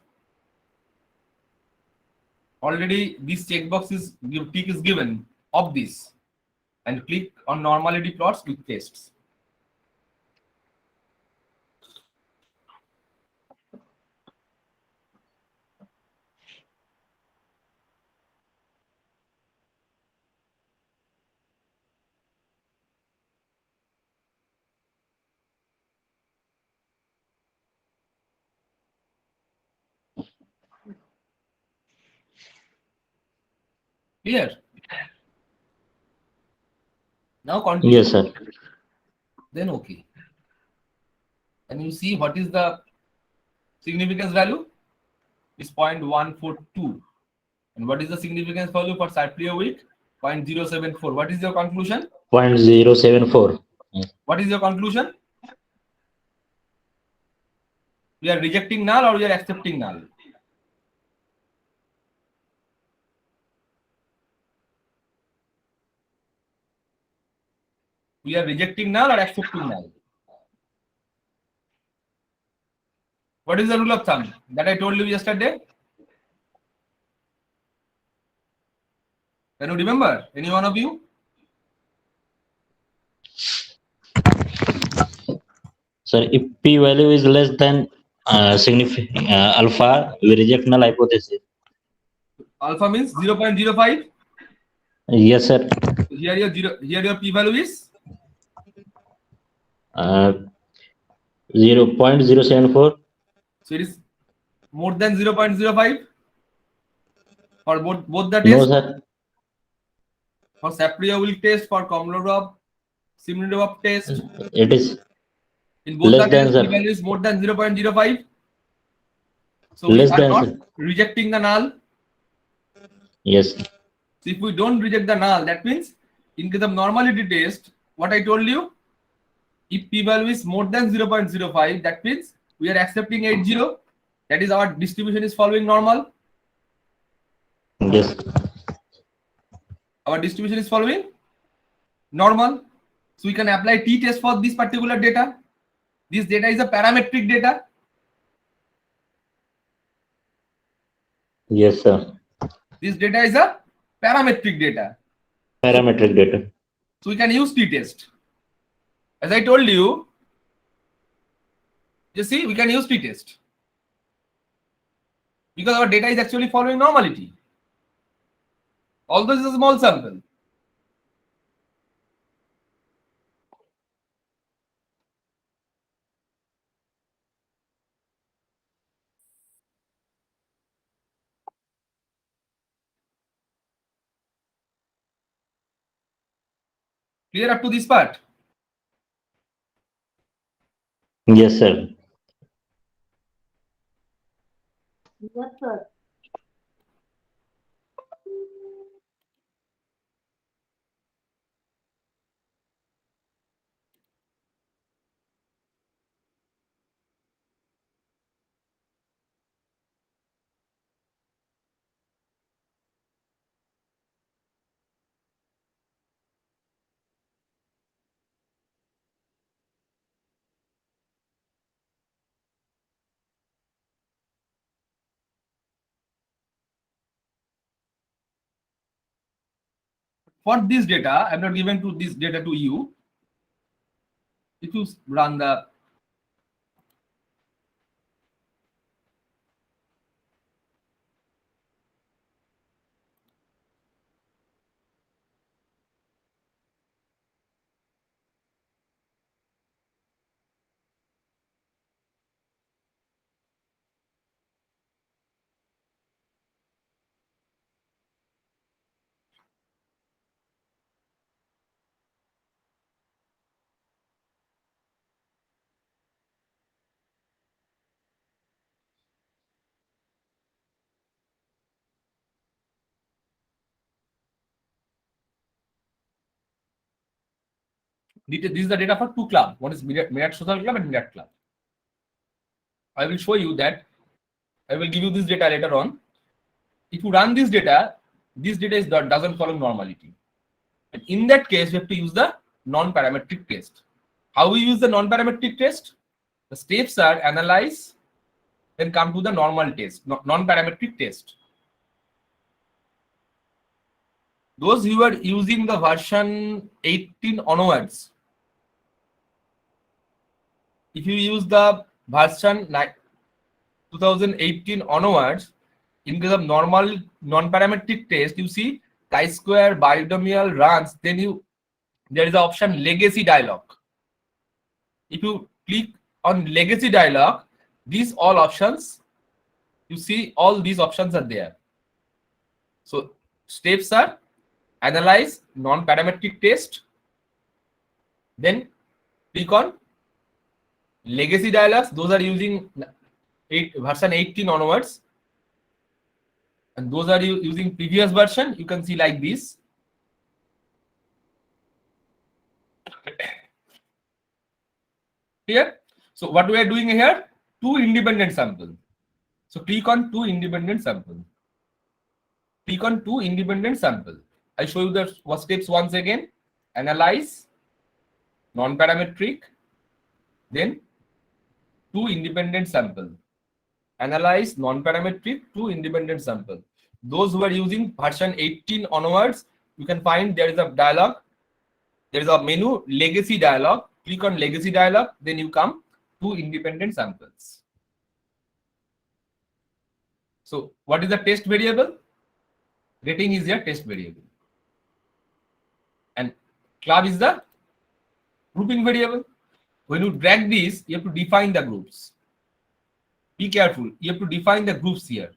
Already this checkbox is tick is given of this, and click on normality plots with tests. Clear? Now continue. Yes, sir. Then OK. And you see what is the significance value? Is 0.142. And what is the significance value for Cyprio week? 0.074. What is your conclusion? 0.074. What is your conclusion? We are rejecting null or we are accepting null? We are rejecting null or accepting null? What is the rule of thumb that I told you yesterday? Can you remember? Any one of you? So if p value is less than alpha, we reject null hypothesis. Alpha means 0.05. Yes, sir. Here your p value is 0.074. so it is more than 0.05 for both the No, tests. sir. For Sapir-Whorf test, for Komolov-Smirnov test. It is In both less the than, tests, p sir. value is more than 0.05. So we Less are than, not sir. rejecting the null. Yes. So if we don't reject the null, that means in case of normality test, what I told you, if p value is more than 0.05, that means we are accepting 80. That is our distribution is following normal. Yes. Our distribution is following normal. So we can apply t-test for this particular data. This data is a parametric data. Yes, sir. This data is a parametric data. Parametric data. So we can use t-test. As I told you, you see, we can use t-test. Because our data is actually following normality. Although this is a small sample. Clear up to this part? Yes, sir. Yes, sir. For this data, I'm not given to this data to you. If you run the this is the data for two clubs. One is Meerut Social Club and Meerut Club. I will show you that. I will give you this data later on. If you run this data is doesn't follow normality. And in that case, we have to use the non-parametric test. How we use the non-parametric test? The steps are analyze, then come to the normal test, non-parametric test. Those who are using the version 18 onwards, if you use the version 2018 onwards, in case of normal non-parametric test, you see chi-square binomial runs, then there is the option legacy dialog. If you click on legacy dialog, these all options, you see all these options are there. So steps are analyze non-parametric test, then click on legacy dialogs. Those are using version 18 onwards, and those are using previous version. You can see like this. Here. So what we are doing here, two independent samples. So click on two independent samples. Click on two independent samples. I show you the steps once again. Analyze, non-parametric, then two independent samples. Analyze, non-parametric, two independent samples. Those who are using version 18 onwards, you can find there is a dialog. There is a menu, legacy dialog. Click on legacy dialog, then you come to independent samples. So what is the test variable? Rating is your test variable. And club is the grouping variable. When you drag this, you have to define the groups. Be careful. You have to define the groups here.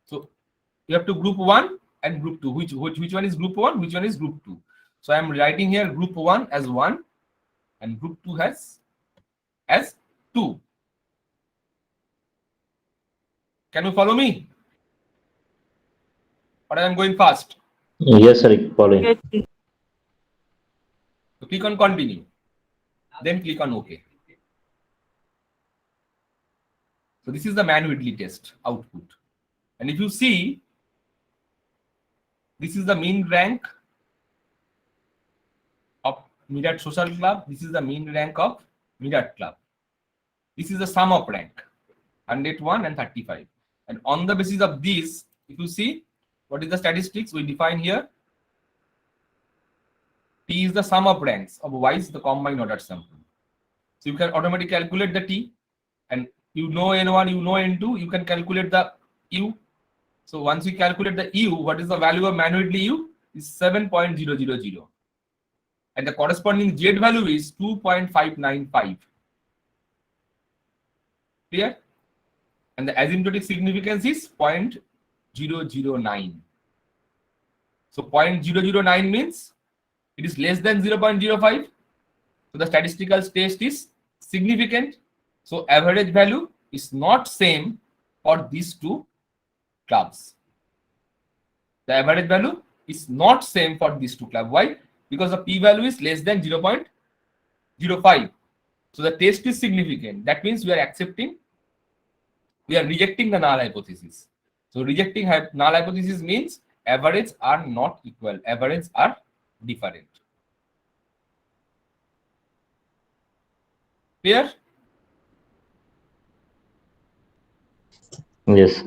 So you have to group 1 and group 2. Which one is group 1? Which one is group 2? So I am writing here group 1 as 1 and group 2 as 2. Can you follow me? Or I am going fast? Yes, sir. Following. So click on continue. Then click on OK. So this is the Mann-Whitley test output. And if you see, this is the mean rank of Mid-Art Social Club. This is the mean rank of Mid-Art Club. This is the sum of rank, 101 and 35. And on the basis of this, if you see, what is the statistics we define here? T is the sum of ranks of Y is the combined ordered sample. So you can automatically calculate the T, and you know N1, you know N2, you can calculate the U. So once you calculate the U, what is the value of Mann-Whitley U? Is 7.000. And the corresponding Z value is 2.595. Clear? And the asymptotic significance is 0.009. So 0.009 means it is less than 0.05. So the statistical test is significant. So average value is not same for these two clubs. The average value is not same for these two clubs. Why? Because the p-value is less than 0.05. So the test is significant. That means we are rejecting the null hypothesis. So rejecting null hypothesis means average are not equal. Average are different. Clear? Yes.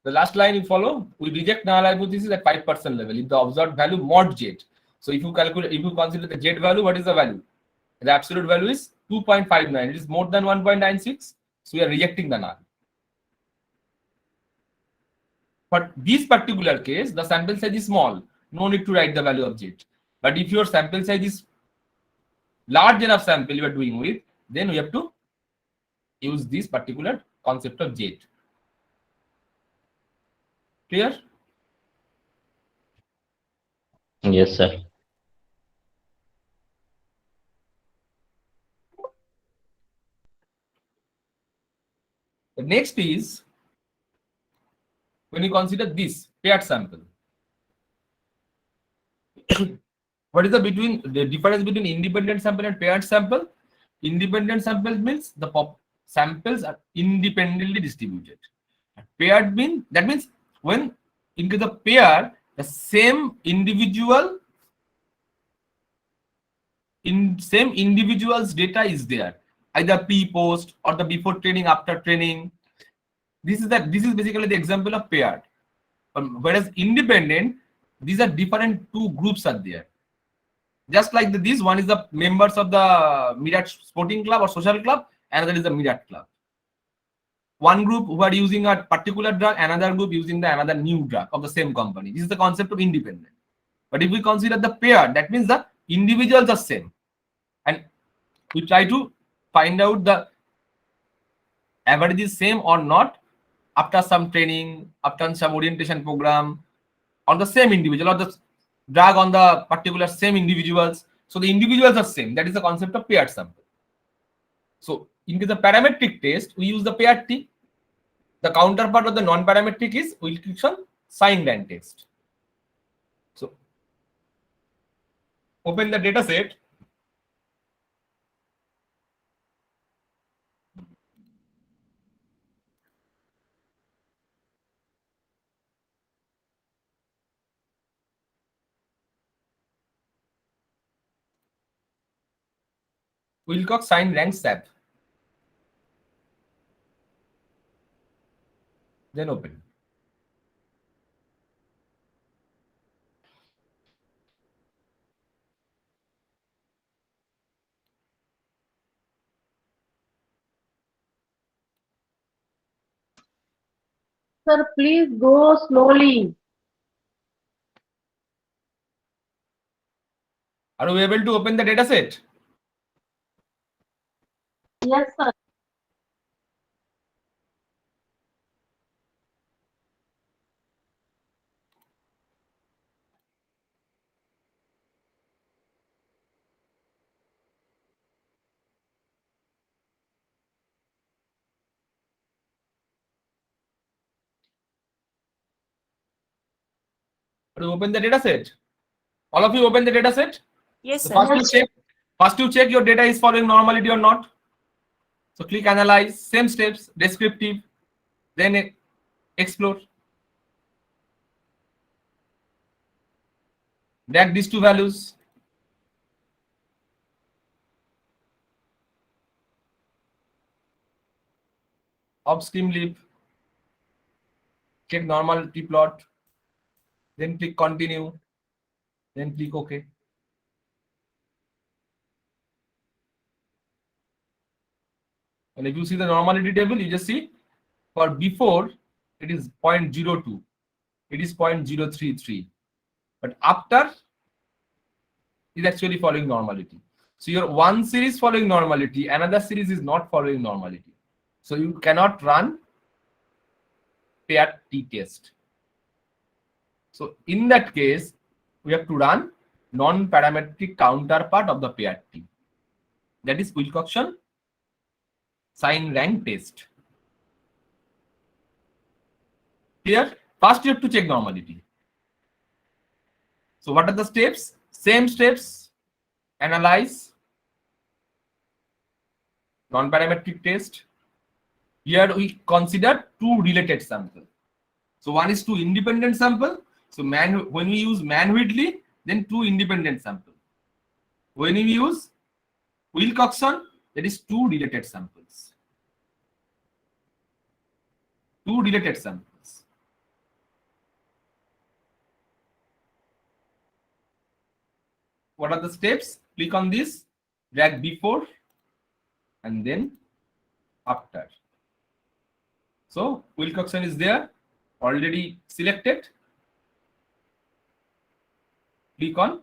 The last line you follow, we reject null hypothesis at 5% level if the observed value mod Z. So if you consider the Z value, what is the value? The absolute value is 2.59. It is more than 1.96. So we are rejecting the null. For this particular case, the sample size is small. No need to write the value of Z. But if your sample size is large enough sample you are doing with, then we have to use this particular concept of Z. Clear? Yes, sir. The next is when you consider this paired sample. What is the difference between independent sample and paired sample? Independent sample means the samples are independently distributed. Paired means when in case of pair, the same individual's data is there, either pre-post or the before training, after training. This is basically the example of paired. Whereas independent, these are different two groups are there. Just like this one is the members of the Mid-Art Sporting Club or Social Club, another is the Mid-Art Club. One group who are using a particular drug, another group using another new drug of the same company. This is the concept of independent. But if we consider the pair, that means the individuals are same. And we try to find out the average is same or not after some training, after some orientation program on the same individual or the drug on the particular same individuals. So the individuals are same. That is the concept of paired sample. So in the parametric test, we use the paired T. The counterpart of the non-parametric is Wilcoxon Sine rank test. So open the data set. Wilcox Sine rank SAP. Then open. Sir, please go slowly. Are you able to open the data set? Yes, sir. Are you open the data set? All of you open the data set? Yes, So sir. first you check your data is following normality or not. So click analyze, same steps, descriptive, then explore. Drag these two values. Upstream leave. Check normality plot. Then click continue. Then click OK. And if you see the normality table, you just see for before it is 0.02. It is 0.033. But after is actually following normality. So your one series following normality, another series is not following normality. So you cannot run pair T test. So in that case, we have to run non-parametric counterpart of the pair T. That is Wilcoxon Sine rank test. Here, first you have to check normality. So what are the steps? Same steps. Analyze non-parametric test. Here we consider two related samples. So one is two independent sample. So when we use Mann Whitley, then two independent sample. When we use Wilcoxon, that is two related samples. Two related samples. What are the steps? Click on this, drag before, and then after. So Wilcoxon is there, already selected. Click on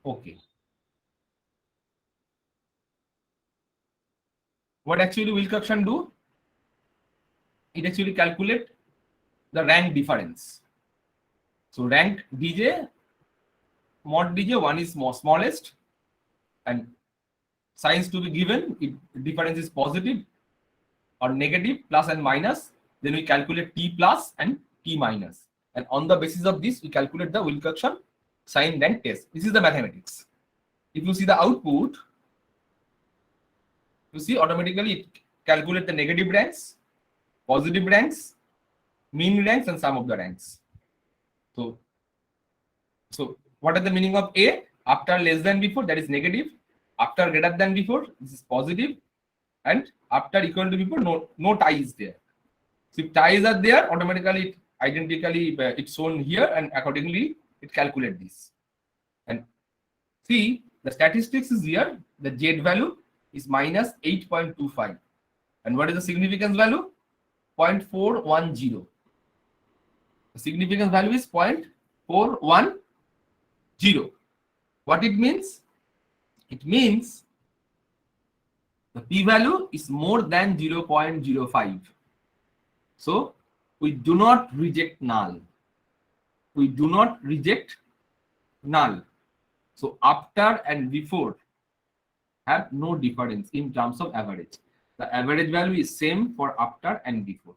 OK. What actually Wilcoxon do? It actually calculate the rank difference. So rank dj, mod dj, one is smallest, and signs to be given, if difference is positive or negative, plus and minus, then we calculate t plus and t minus. And on the basis of this, we calculate the Wilcoxon Sine rank test. This is the mathematics. If you see the output, you see automatically it calculate the negative ranks, positive ranks, mean ranks, and sum of the ranks. So what are the meaning of A? After less than before, that is negative. After greater than before, this is positive. And after equal to before, no tie is there. So if ties are there, automatically it identically it's shown here, and accordingly it calculates this. And see, the statistics is here. The Z value is minus 8.25. And what is the significance value? 0.410. The significance value is 0.410. What it means? It means the p-value is more than 0.05. So we do not reject null. We do not reject null. So after and before have no difference in terms of average. The average value is same for after and before.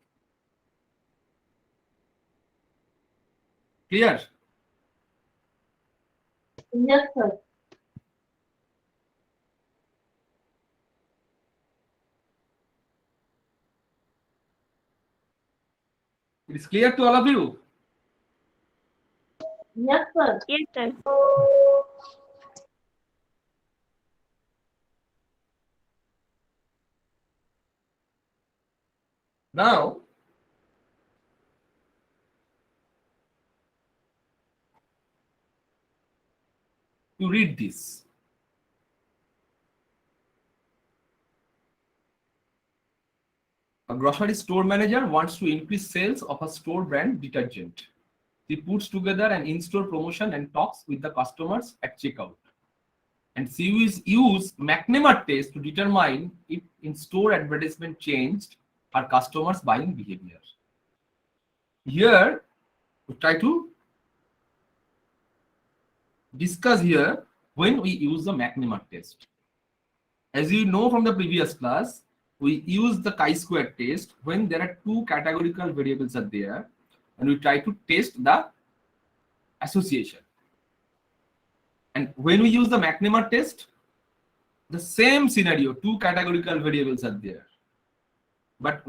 Clear? Yes, sir. It is clear to all of you? Yes, sir. Yes, sir. Now, you read this. A grocery store manager wants to increase sales of a store brand detergent. He puts together an in-store promotion and talks with the customers at checkout. And she use McNamara test to determine if in-store advertisement changed her customers' buying behavior. Here, we try to discuss here when we use the McNamara test. As you know from the previous class, we use the chi-square test when there are two categorical variables are there, and we try to test the association. And when we use the McNamara test, the same scenario, two categorical variables are there, but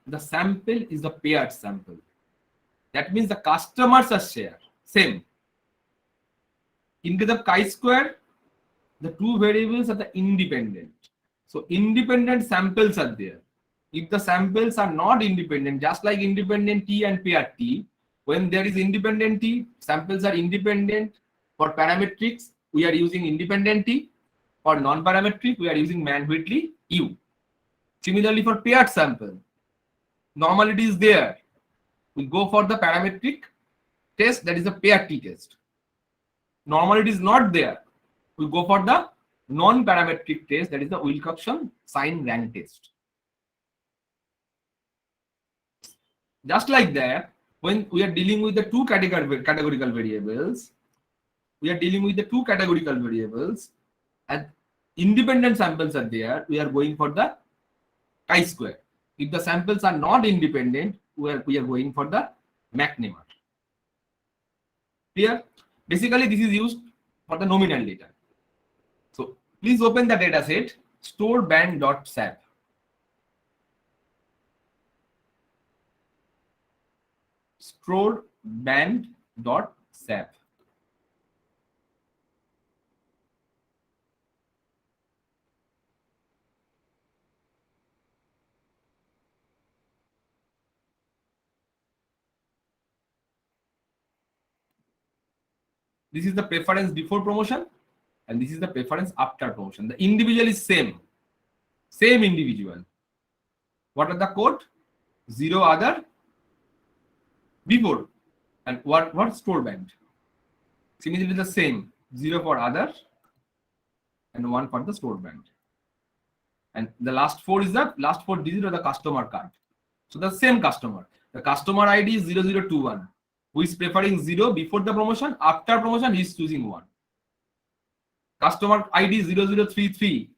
the sample is the paired sample. That means the customers are same. In case of chi-square, the two variables are the independent. So independent samples are there. If the samples are not independent, just like independent T and pair T, when there is independent T, samples are independent. For parametrics, we are using independent T. For non-parametric, we are using Mann, Whitley, U. Similarly, for paired sample, normality is there. We go for the parametric test, that is a pair T test. Normality is not there. We go for the non-parametric test, that is the Wilcoxon Sine rank test. Just like that, when we are dealing with the two categorical variables, and independent samples are there, we are going for the chi-square. If the samples are not independent, we are going for the McNamara. Clear? Basically, this is used for the nominal data. So please open the data set storeband.sap. Storeband.sap. This is the preference before promotion, and this is the preference after promotion. The individual is same individual. What are the code? 0 other before, and what store band? Similarly, the same 0 for other and 1 for the store band. And the last 4 is the last 4 digits of the customer card. So the same customer. The customer ID is 0021. Who is preferring 0 before the promotion? After promotion, he is choosing 1. Customer ID 0033.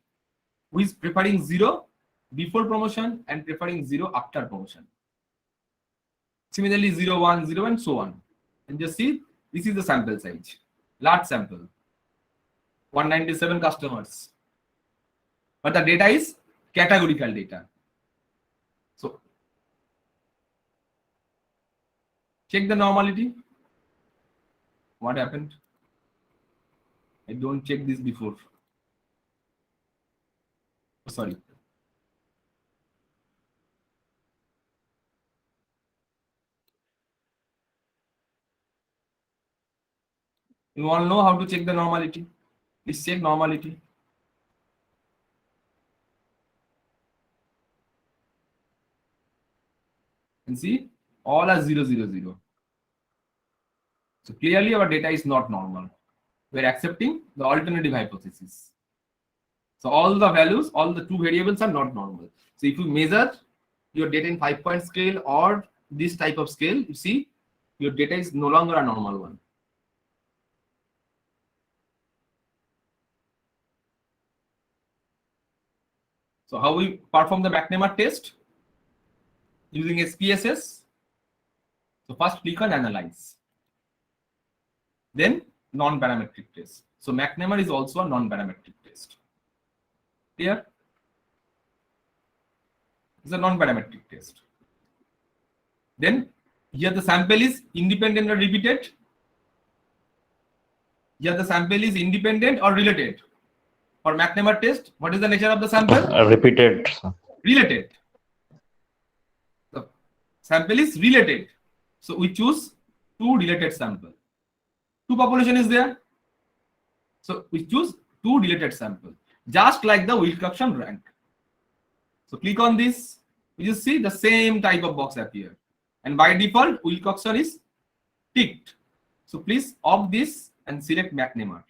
Who is preferring 0 before promotion and preferring 0 after promotion. Similarly, 01, 0 and so on. And just see, this is the sample size. Large sample. 197 customers. But the data is categorical data. So check the normality. What happened? I don't check this before. Sorry. You all know how to check the normality. Please check normality. And see, all are 0, 0, 0. So clearly our data is not normal. We are accepting the alternative hypothesis. So all the values, all the two variables are not normal. So if you measure your data in 5-point scale or this type of scale, you see your data is no longer a normal one. So how we perform the McNamara test? Using SPSS. So first click on analyze. Then non-parametric test. So McNamara is also a non-parametric test. Clear? It's a non-parametric test. Then here the sample is independent or repeated. Here the sample is independent or related. For McNamara test, what is the nature of the sample? Repeated. Related. The sample is related. So we choose two related sample. Two population is there. So we choose two related sample. Just like the Wilcoxon rank. So click on this. You see the same type of box appear. And by default, Wilcoxon is ticked. So please off this and select McNamara.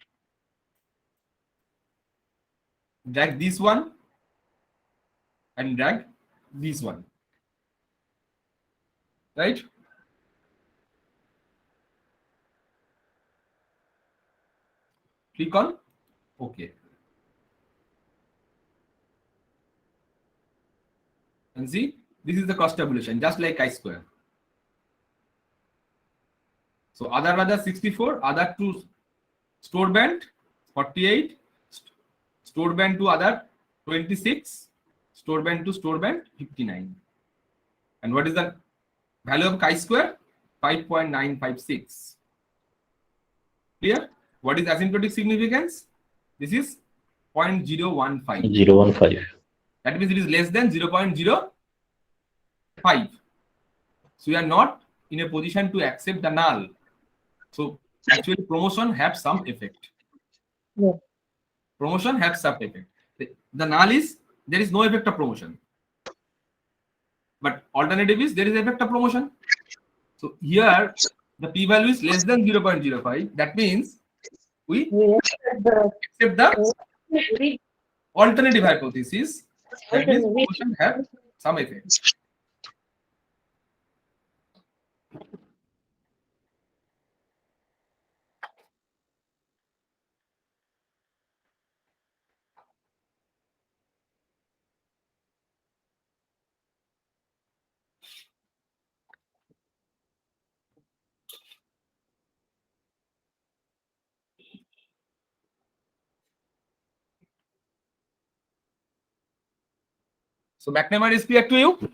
Drag this one and drag this one. Right? Click on OK. And see, this is the cost tabulation, just like chi-square. So other 64, other to store band 48, store band to other 26, store band to store band 59. And what is the value of chi-square? 5.956. Clear? What is asymptotic significance? This is 0.015. 0.15. That means it is less than 0.05. So we are not in a position to accept the null. So actually promotion have some effect. Yeah. Promotion have some effect. The null is there is no effect of promotion. But alternative is there is effect of promotion. So here the p-value is less than 0.05. That means we accept the alternative hypothesis. That means promotion have some effect. So McNamara is clear to you?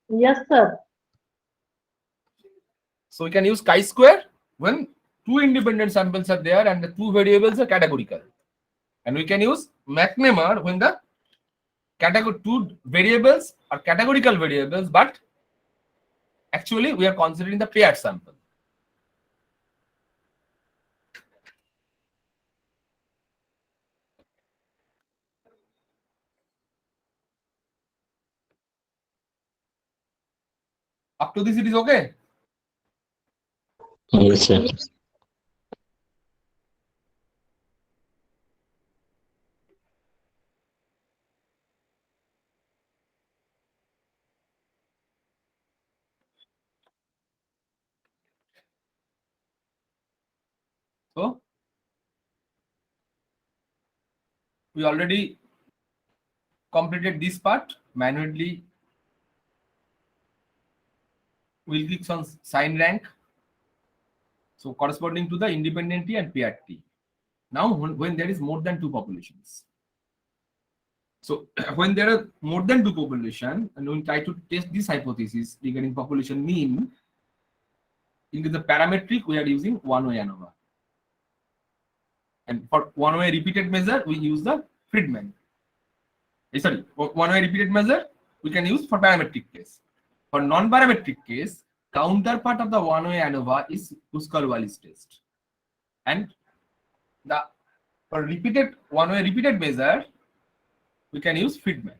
Yes, sir. So we can use chi-square when two independent samples are there and the two variables are categorical. And we can use McNamara when the two variables are categorical variables, but actually we are considering the paired sample. Up to this it is okay? Yes, sir. So we already completed this part manually. Wilcoxon's Sine rank. So corresponding to the independent T and paired T. Now when there is more than two populations. So when there are more than two population and we try to test this hypothesis regarding population mean, in the parametric we are using one-way ANOVA. And for one-way repeated measure we use the Fitment. Sorry, one-way repeated measure we can use for parametric case. For non-parametric case, counterpart of the one-way ANOVA is Kruskal-Wallis test. And the for repeated one-way repeated measure, we can use Fitment.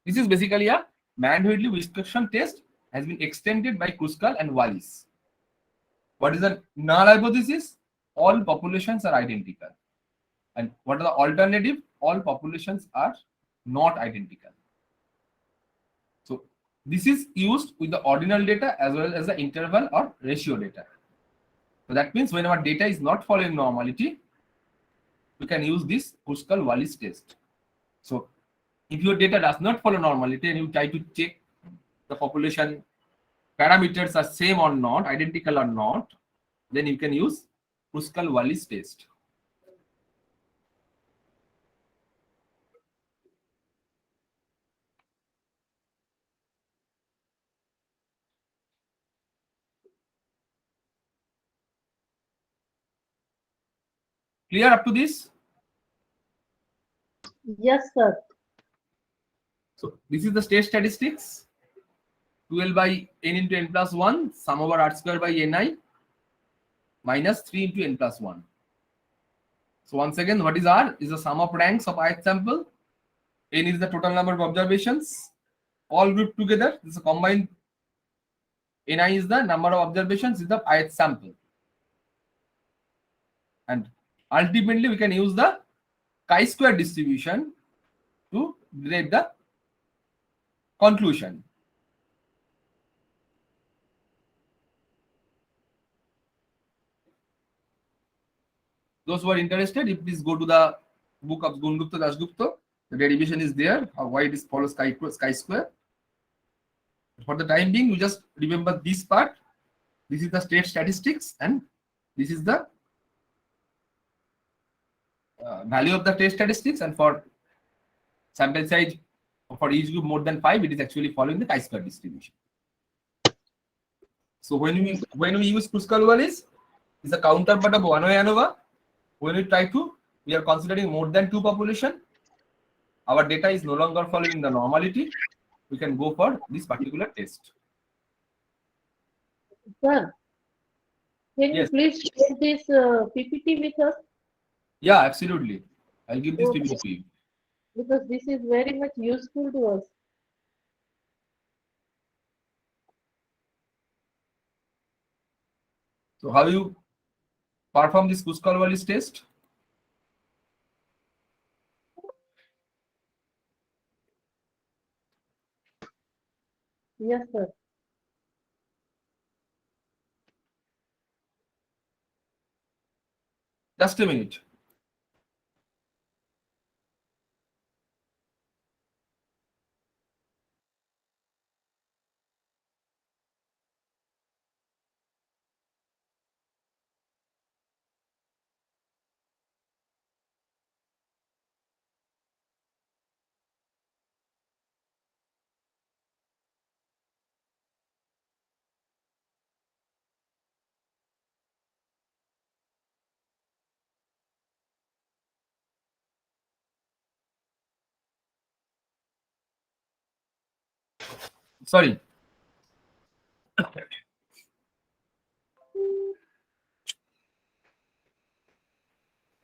This is basically a Mann-Whitley Wilcoxon test has been extended by Kruskal and Wallis. What is the null hypothesis? All populations are identical. And what are the alternative? All populations are not identical. So This is used with the ordinal data as well as the interval or ratio data. So that means when our data is not following normality, we can use this Kruskal-Wallis test. So if your data does not follow normality and you try to check the population parameters are same or not, identical or not, then you can use Kruskal-Wallis test. Clear up to this? Yes, sir. So this is the state statistics. 12 by n into n plus 1, sum over r square by ni minus 3 into n plus 1. So once again, what is R? Is the sum of ranks of ith sample. N is the total number of observations, all grouped together. This is a combined. Ni is the number of observations in the ith sample. And ultimately, we can use the chi-square distribution to derive the conclusion. Those who are interested, if please go to the book of Gungupta Dasgupta. The derivation is there, why it is follows chi-square. For the time being, you just remember this part. This is the state statistics, and this is the value of the test statistics. And for sample size for each group more than 5, it is actually following the chi-square distribution. So when we use Kruskal-Wallis, is a counterpart of one way ANOVA. When we are considering more than 2 population, our data is no longer following the normality. We can go for this particular test. Sir, can Yes. you please share this PPT with us? Yeah, absolutely. I'll give this Okay. PPT to you. Because this is very much useful to us. So how you perform this Kruskal-Wallis test? Yes, sir. Just a minute. Sorry.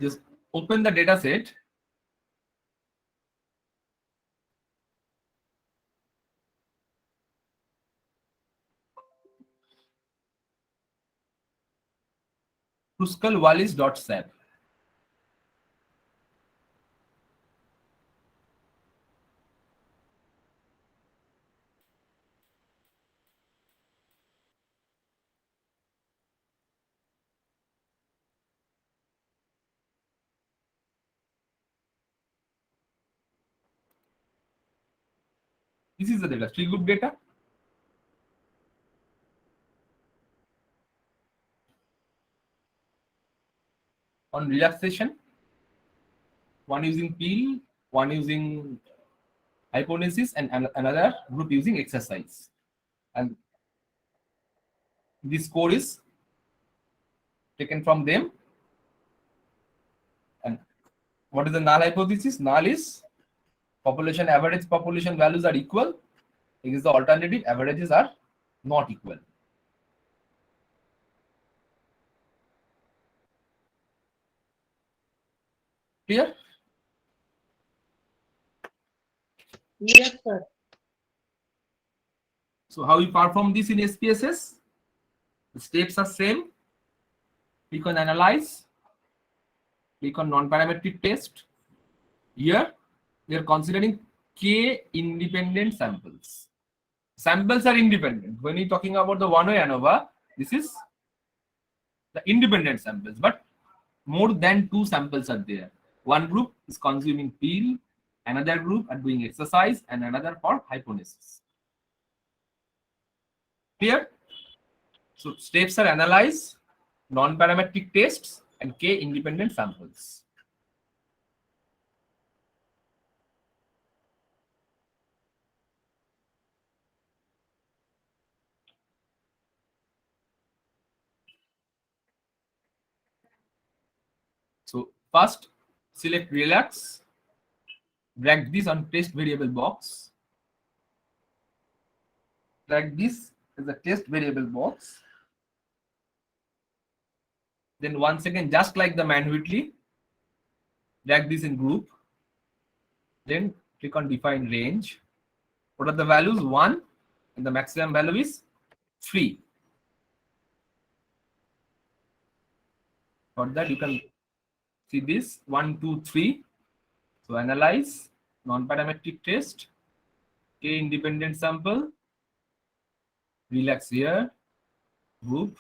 Just open the data set. Kruskal-Wallis.sap. This is the data, 3 group data. On relaxation, one using pill, one using hyponesis, and another group using exercise. And this score is taken from them. And what is the null hypothesis? Null is average population values are equal. It is the alternative, averages are not equal. Clear? Yes, sir. So how you perform this in SPSS? The steps are same. Click on analyze. Click on non-parametric test. Here we are considering k independent samples. Samples are independent. When you're talking about the one-way ANOVA, this is the independent samples, but more than two samples are there. One group is consuming pill, another group are doing exercise, and another for hypothesis. Clear? So steps are analyze, non-parametric tests, and K independent samples. So first, select relax, drag this on test variable box, drag this as a test variable box. Then once again, just like the Mann Whitley, drag this in group. Then click on define range. What are the values? 1, and the maximum value is 3. For that, you can see this 1, 2, 3. So analyze, non-parametric test, K independent sample, relax here, group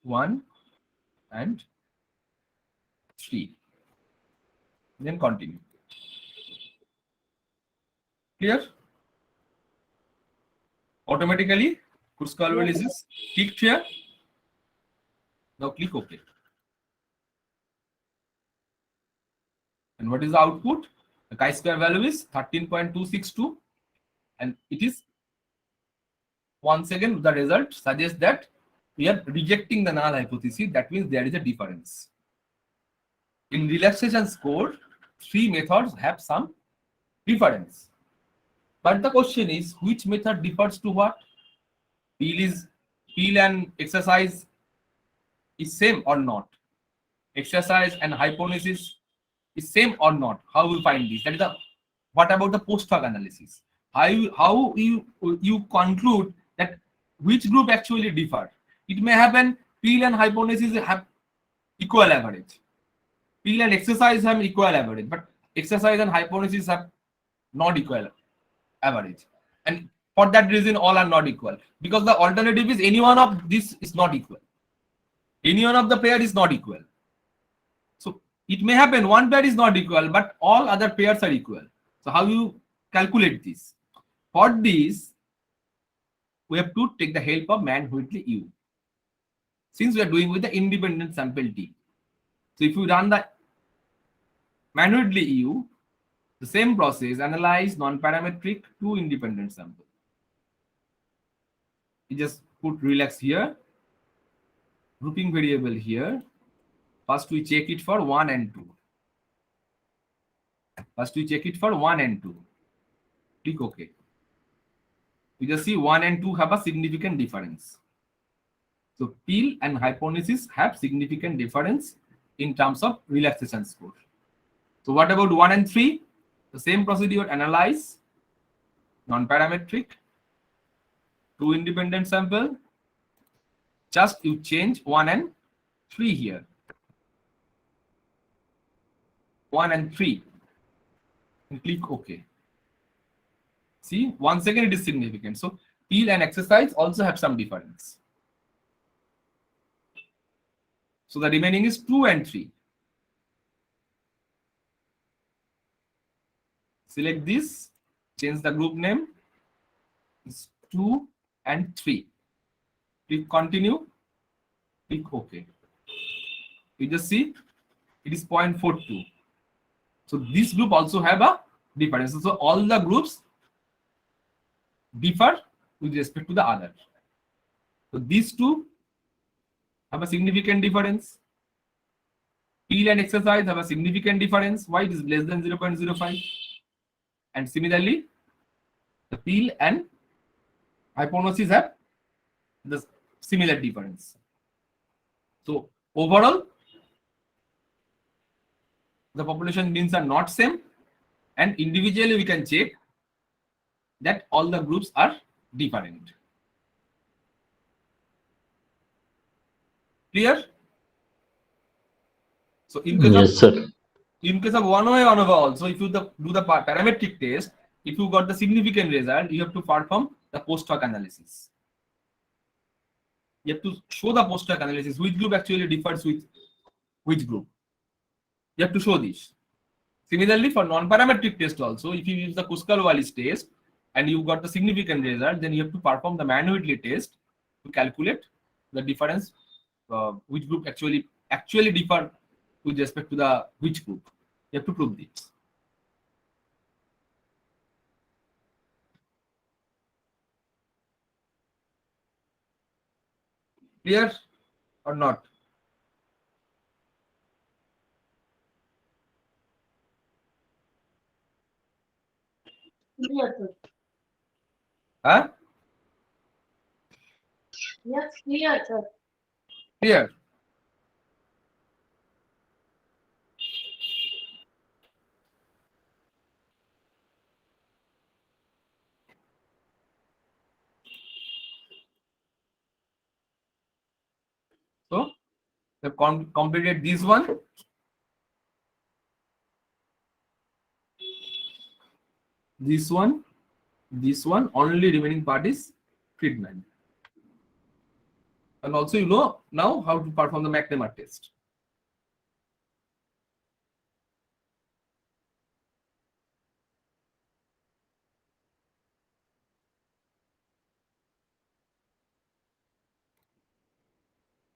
1 and 3. Then continue. Clear? Automatically, Kurzweil analysis clicked here. Now click OK. And what is the output? The chi-square value is 13.262, and it is once again the result suggests that we are rejecting the null hypothesis. That means there is a difference. In relaxation score, 3 methods have some difference. But the question is, which method differs to what? Pill and exercise is same or not? Exercise and hypothesis is same or not? How we find this? That is the what about the post hoc analysis? How you conclude that which group actually differ? It may happen pill and hypothesis have equal average. Pill and exercise have equal average, but exercise and hypothesis have not equal average. And for that reason, all are not equal. Because the alternative is any one of this is not equal. Any one of the pair is not equal. So it may happen one pair is not equal, but all other pairs are equal. So how you calculate this? For this, we have to take the help of Mann Whitley U. Since we are doing with the independent sample T. So if you run the Mann Whitley U, the same process, analyze non-parametric 2 independent sample. You just put relax here, grouping variable here. First we check it for 1 and 2. First we check it for 1 and 2. Click OK. You just see 1 and 2 have a significant difference. So pill and hypothesis have significant difference in terms of relaxation score. So what about 1 and 3? The same procedure, analyze, non-parametric, 2 independent sample. Just you change 1 and 3 here. 1 and 3. And click OK. See, once again it is significant. So pill and exercise also have some difference. So the remaining is 2 and 3. Select this, change the group name. It's 2 and 3. Click continue. Click OK. You just see it is 0.42. So this group also have a difference. So all the groups differ with respect to the other. So these two have a significant difference. Pill and exercise have a significant difference. Why it is less than 0.05? And similarly, the pill and hypothesis have the similar difference. So overall, the population means are not same, and individually we can check that all the groups are different. Clear? So in case Yes, sir. in case of one-way ANOVA also, if you do the parametric test, if you got the significant result, you have to perform the post hoc analysis. You have to show the post hoc analysis, which group actually differs with which group. You have to show this. Similarly, for non-parametric test also, if you use the Kruskal-Wallis test and you got the significant result, then you have to perform the Mann-Whitley test to calculate the difference, which group actually differ with respect to the which group. You have to prove this. Clear or not? Clear, sir. Huh? Yes, clear, sir. Clear. So, we have completed this one. This one, only remaining part is Fitment. And also you know now how to perform the McNamara test.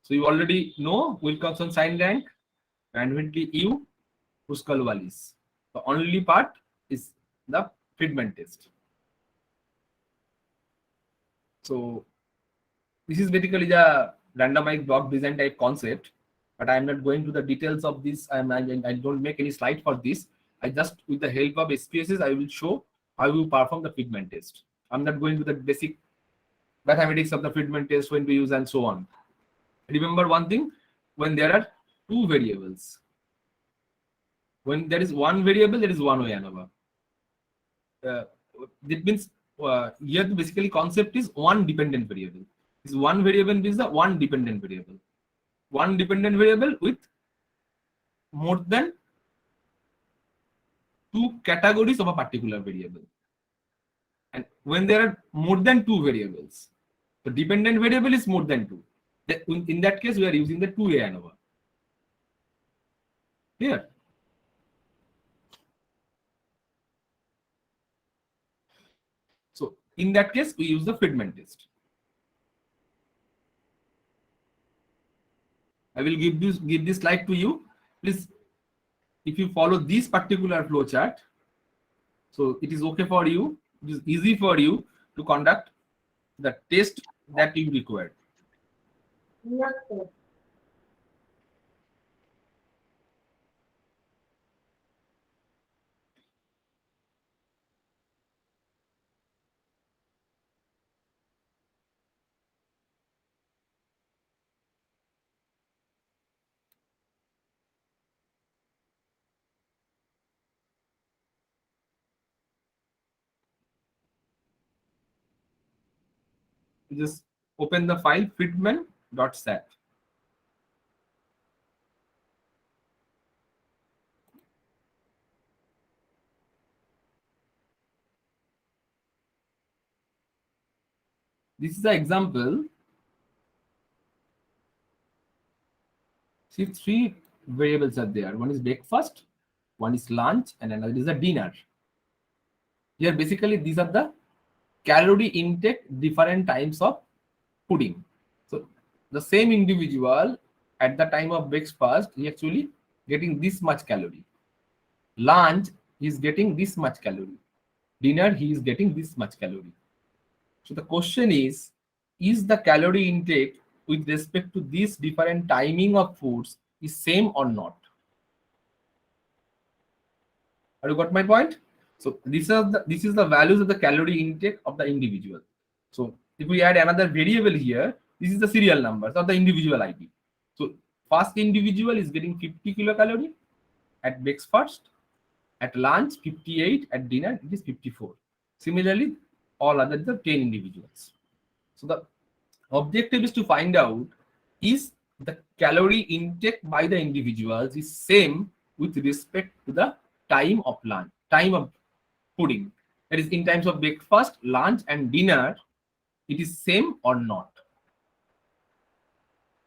So you already know Wilcoxon Sine rank, and Whitley U, Kruskal-Wallis. The only part is the Fitment test. So this is basically the randomized block design type concept, but I am not going to the details of this. I don't make any slide for this. I just, with the help of SPSS, I will show how you perform the Fitment test. I'm not going to the basic mathematics of the Fitment test, when to use and so on. Remember one thing, when there are two variables, when there is one variable, there is one way ANOVA. That means here the basically concept is one dependent variable. This one variable is the one dependent variable. One dependent variable with more than two categories of a particular variable. And when there are more than two variables, the dependent variable is more than two. In that case, we are using the 2A ANOVA. Here. So in that case, we use the Fitment test. I will give this slide to you. Please, if you follow this particular flow chart, so it is okay for you. It is easy for you to conduct the test that you require. Yes, sir. You just open the file fitment.sat. This is the example. See, three variables are there. One is breakfast, one is lunch, and another is the dinner. Here, basically, these are the calorie intake different times of pudding. So the same individual at the time of breakfast, he actually getting this much calorie. Lunch, he is getting this much calorie. Dinner, he is getting this much calorie. So the question is the calorie intake with respect to these different timing of foods is same or not? Have you got my point? So this is the values of the calorie intake of the individual. So if we add another variable here, this is the serial numbers of the individual ID. So first individual is getting 50 kilocalorie at breakfast, at lunch 58, at dinner it is 54. Similarly, all other the 10 individuals. So the objective is to find out is the calorie intake by the individuals is same with respect to the time of lunch, time of pudding. That is in times of breakfast, lunch, and dinner, it is same or not.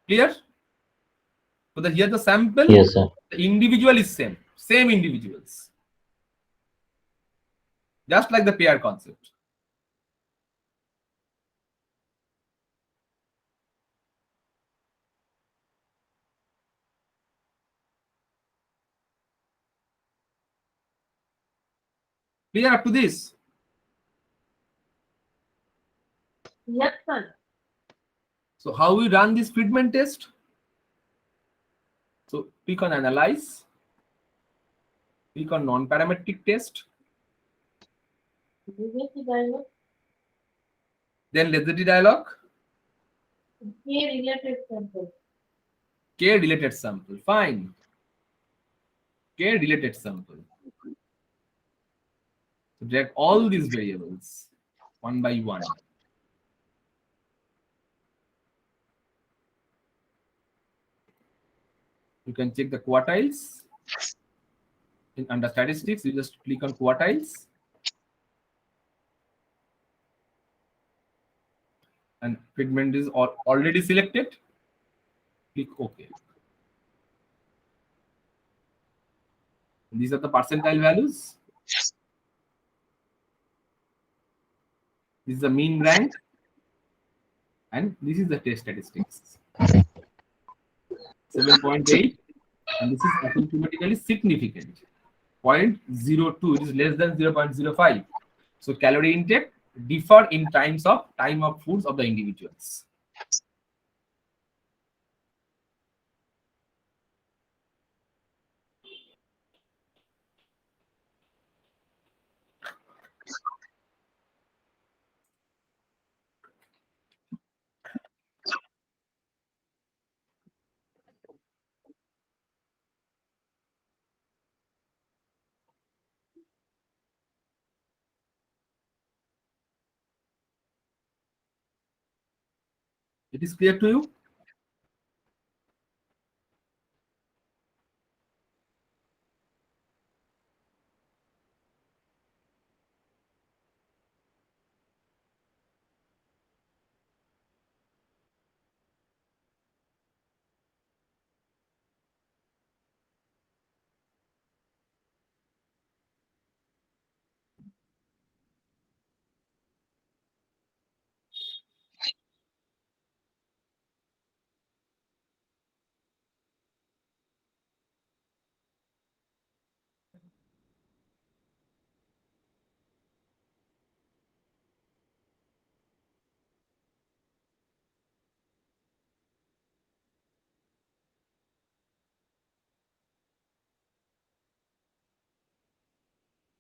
Clear? So here the sample, Yes, sir. the individual is same individuals. Just like the pair concept. Clear up to this? Yes, sir. So how we run this Fitment test? So click on Analyze. Click on Non-Parametric Test. Legacy dialog. Then legacy dialog. K-related sample. K-related sample. Fine. K-related sample. So drag all these variables one by one. You can check the quartiles. Under statistics, you just click on quartiles. And Fitment is already selected. Click OK. These are the percentile values. This is the mean rank. And this is the test statistics. 7.8. And this is asymptomatically significant. 0.02, it is less than 0.05. So calorie intake differ in time of foods of the individuals. It is clear to you?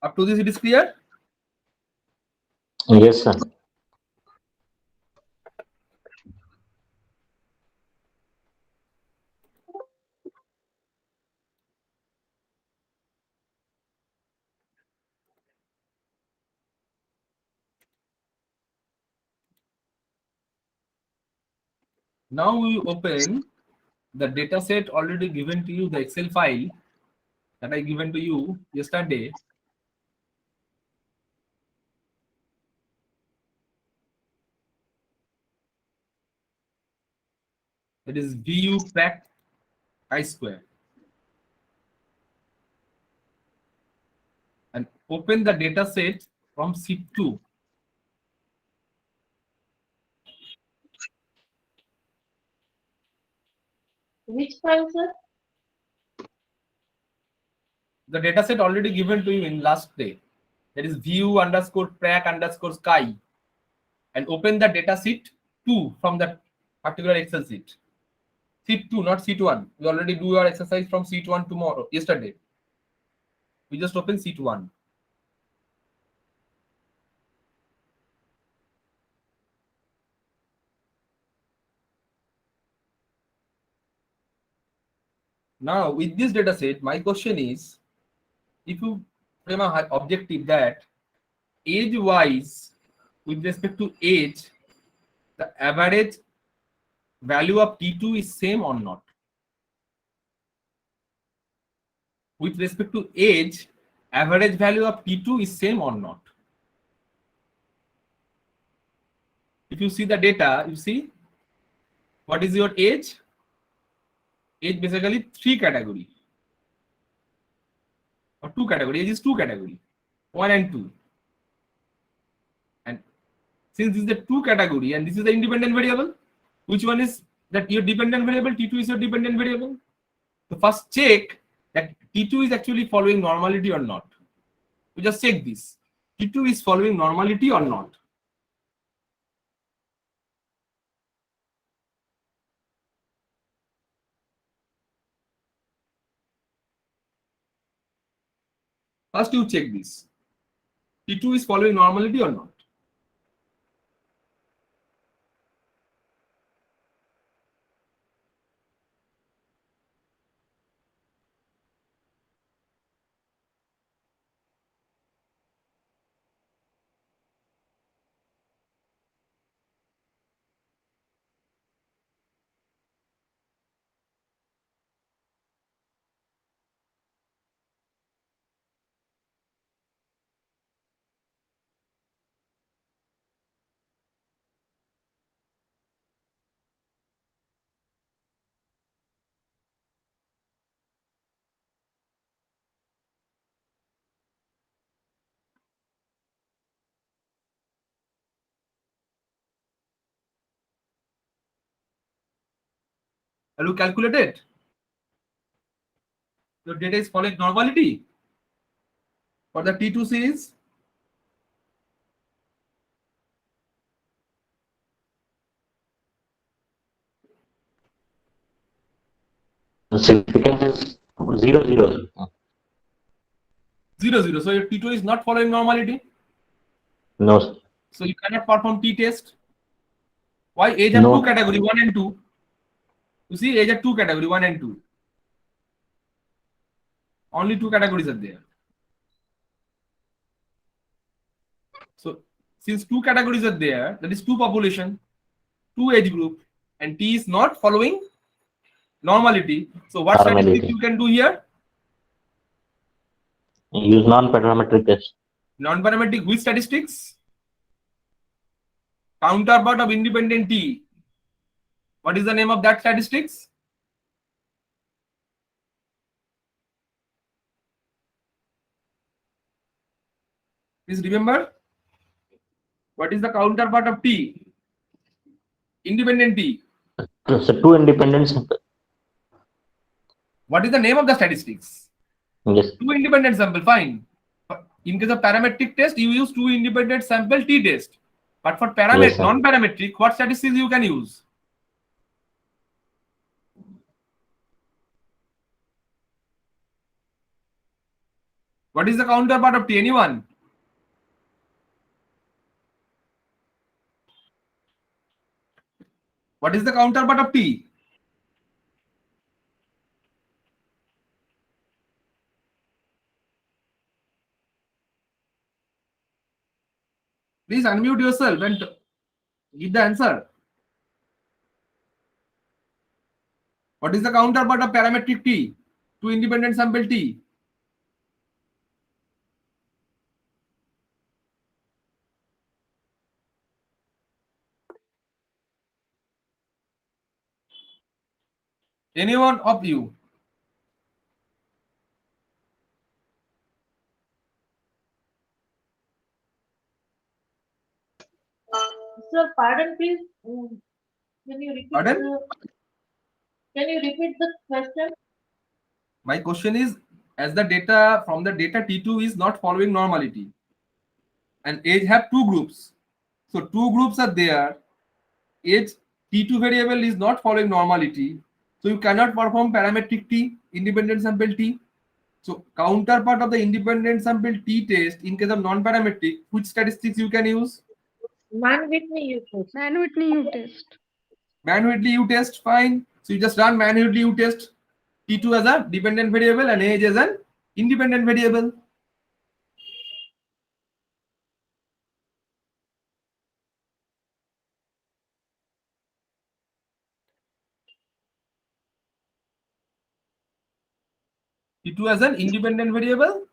Up to this, it is clear? Yes, sir. Now we open the data set already given to you, the Excel file that I given to you yesterday. That is VU pack I-square. And open the data set from sheet 2. Which file, sir? The data set already given to you in last day. That is view underscore prac underscore sky. And open the data sheet 2 from that particular Excel sheet. Sheet 2, not sheet 1. We already do our exercise from sheet 1 yesterday. We just open sheet 1. Now, with this data set, my question is, if you frame an objective that age-wise, with respect to age, the average value of T2 is same or not? With respect to age, average value of T2 is same or not? if you see the data, you see what is your age? Age basically 3 category or 2 category. Age is 2 category, 1 and 2. And since this is the 2 category and this is the independent variable, which one is that your dependent variable? T2 is your dependent variable. So first check that T2 is actually following normality or not. You just check this. T2 is following normality or not. First you check this. T2 is following normality or not. Have you calculated? Your data is following normality for the T2 series. The significance is 0, 0. 0, 0. So your T2 is not following normality. No, sir. So you cannot perform t-test. Why? Age have No. 2 category, 1 and 2. You see, age have 2 category, 1 and 2. Only 2 categories are there. So since 2 categories are there, that is 2 population, 2 age group, and T is not following normality. So what Normality. statistics you can do here? Use non-parametric test. Non-parametric which statistics? Counterpart of independent T. What is the name of that statistics? Please remember. What is the counterpart of T? Independent T. So 2 independent sample. What is the name of the statistics? Yes. 2 independent sample, fine. In case of parametric test, you use 2 independent sample t-test. But for Yes, sir. non-parametric, what statistics you can use? What is the counterpart of T? Anyone? What is the counterpart of T? Please unmute yourself and give the answer. What is the counterpart of parametric T? 2 independent sample T. Anyone of you? Sir, pardon, please. Can you repeat? Pardon? Can you repeat the question? My question is, as the data from the data T2 is not following normality, and age have 2 groups. So 2 groups are there. Age T2 variable is not following normality. So you cannot perform parametric T, independent sample T. So counterpart of the independent sample T test in case of non-parametric, which statistics you can use? Mann-Whitney, you choose. Mann-Whitney U test. Mann-Whitley U test, fine. So you just run Mann-Whitley U test. T2 as a dependent variable and age as an independent variable. T2 as an independent variable.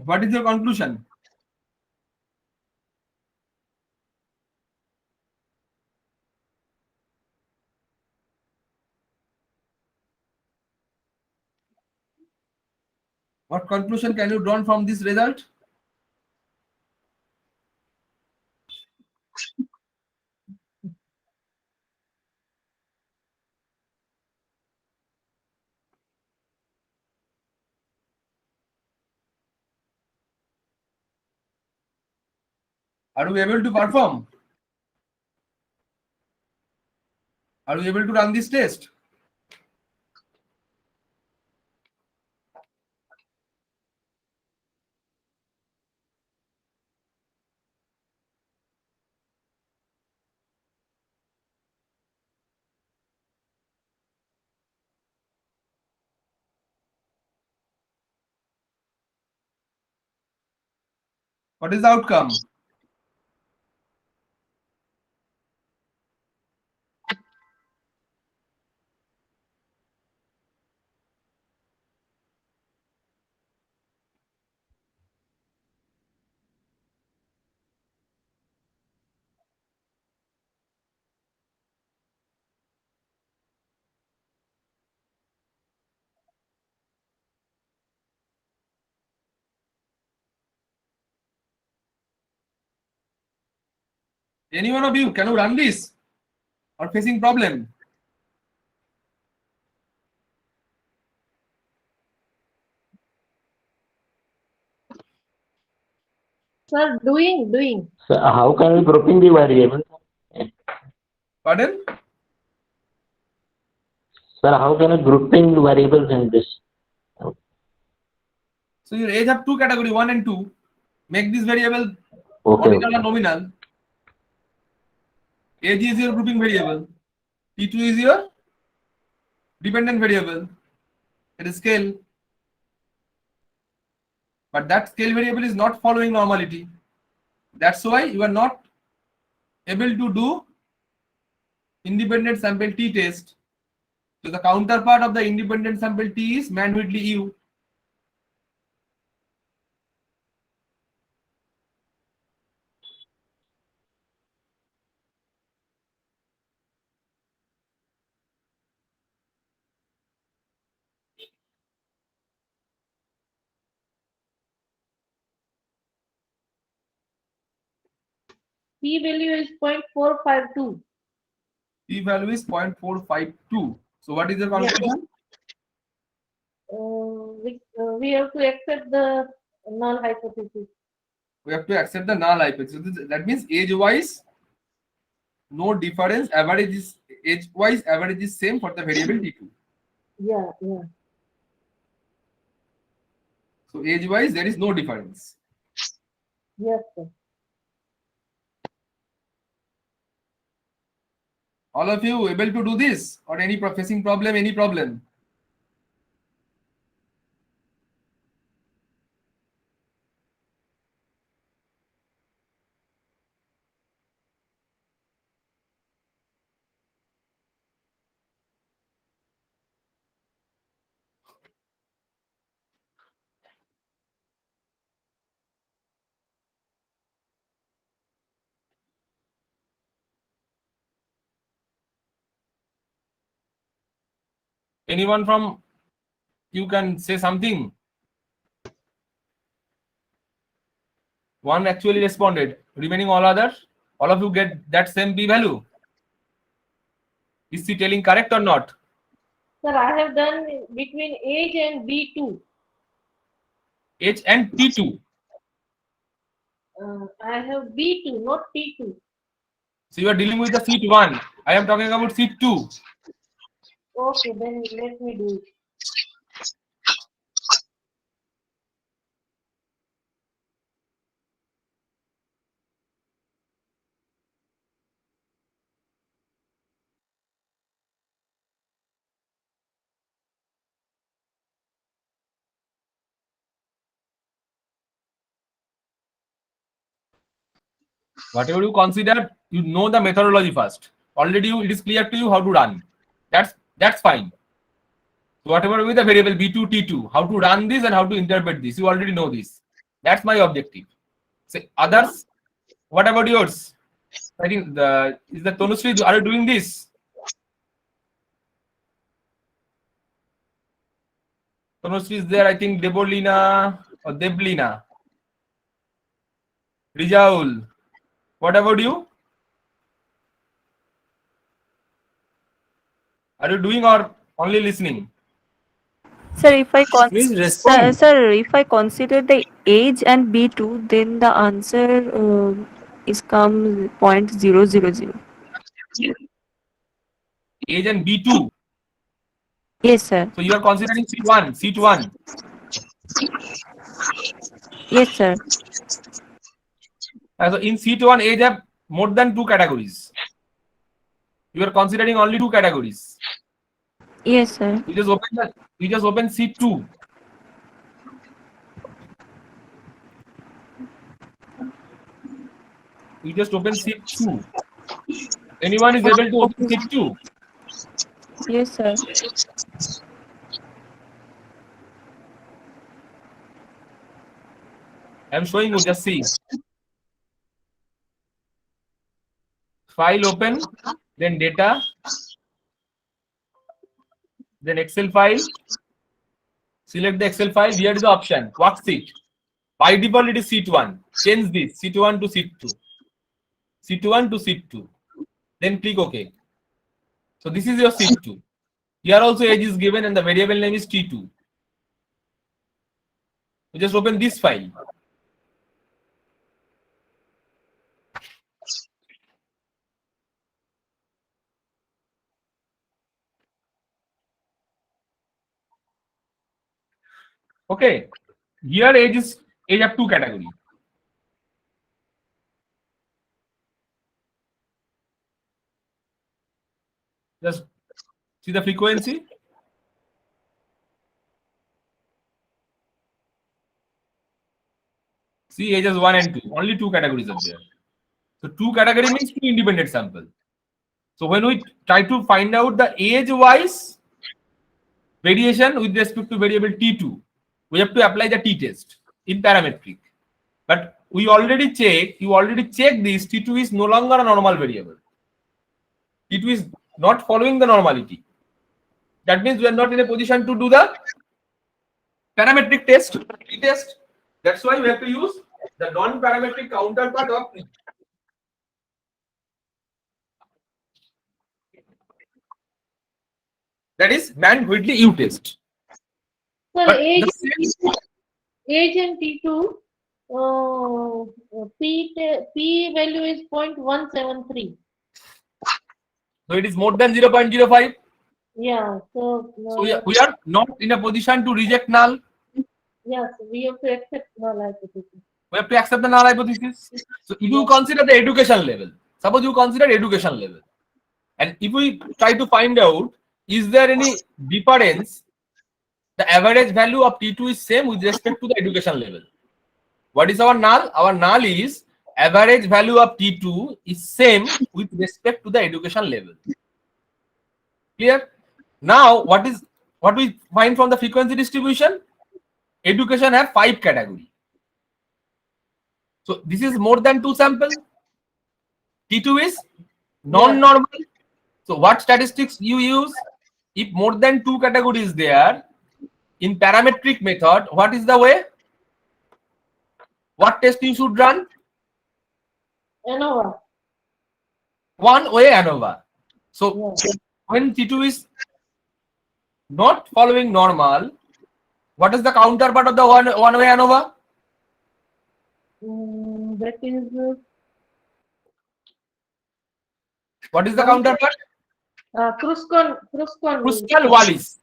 what is your conclusion? What conclusion can you draw from this result? Are you able to perform? Are you able to run this test? What is the outcome? Any one of you, can you run this? Or facing problem? Sir, doing. So how can we grouping the variables? Pardon? Sir, how can we grouping the variables in this? So your age have two category, 1 and 2. Make this variable Okay. ordinal or nominal. Age is your grouping variable. T2 is your dependent variable. It is scale. But that scale variable is not following normality. That's why you are not able to do independent sample T test. So the counterpart of the independent sample T is Mann Whitley U. P value is 0.452. P value is 0.452. So what is the conclusion? We have to accept the null hypothesis. We have to accept the null hypothesis. That means age-wise, no difference. Average is age-wise, average is same for the variable T2. Yeah. So age-wise, there is no difference. Yes, sir. All of you able to do this or any facing problem, any problem? Anyone from you can say something? One actually responded. Remaining all others, all of you get that same p value. Is she telling correct or not? Sir, I have done between age and B2. H and T2. I have B2, not T2. So you are dealing with the seat 1. I am talking about seat 2. Okay, then let me do it. Whatever you consider, you know the methodology first. Already it is clear to you how to run. That's fine. So whatever with the variable b2, t2, how to run this and how to interpret this, you already know this. That's my objective. Say others, what about yours? I think is the Tanushree, are you doing this? Tanushree is there, I think Debolina or Deblina. Rijaul, what about you? Are you doing or only listening? Sir, if I Please respond. sir, if I consider the age and B2, then the answer is come 0.000. Age and B2. Yes, sir. So you are considering seat 1. Yes, sir. So in seat 1, age have more than 2 categories. You are considering only 2 categories. Yes, sir. You just open seat 2. You just open seat 2. Anyone is able to open seat 2? Yes, sir. I am showing you, just see. File open, then data, then Excel file. Select the Excel file. Here is the option, worksheet. By default, it is seat 1. Change this, seat 1 to seat 2. Seat 1 to seat 2. Then click OK. So this is your seat 2. Here also age is given and the variable name is T2. You just open this file. Okay. Here age have 2 category. Just see the frequency. See ages 1 and 2. Only 2 categories are there. So 2 category means 2 independent sample. So when we try to find out the age-wise variation with respect to variable T2, we have to apply the t-test in parametric. But we already checked, you already checked this, T2 is no longer a normal variable. T2 is not following the normality. That means we are not in a position to do the parametric test, t-test. That's why we have to use the non-parametric counterpart of T. That is Mann Whitley U test. Sir, But age, the same, age and T2, P value is 0.173. so it is more than 0.05. Yeah, so So we are not in a position to reject null. yes, we have to accept null hypothesis. We have to accept the null hypothesis. So if you consider the education level, suppose you consider education level, and if we try to find out, is there any difference? The average value of T2 is same with respect to the education level. What is our null? Our null is average value of T2 is same with respect to the education level. Clear? Now, what we find from the frequency distribution? Education have 5 categories. So this is more than 2 sample. T2 is non-normal. So what statistics you use? If more than 2 categories there, in parametric method, what is the way? What test you should run? ANOVA. One way ANOVA. So when T2 is not following normal, what is the counterpart of the one way ANOVA? That is What is the counterpart? Kruskal-Wallis.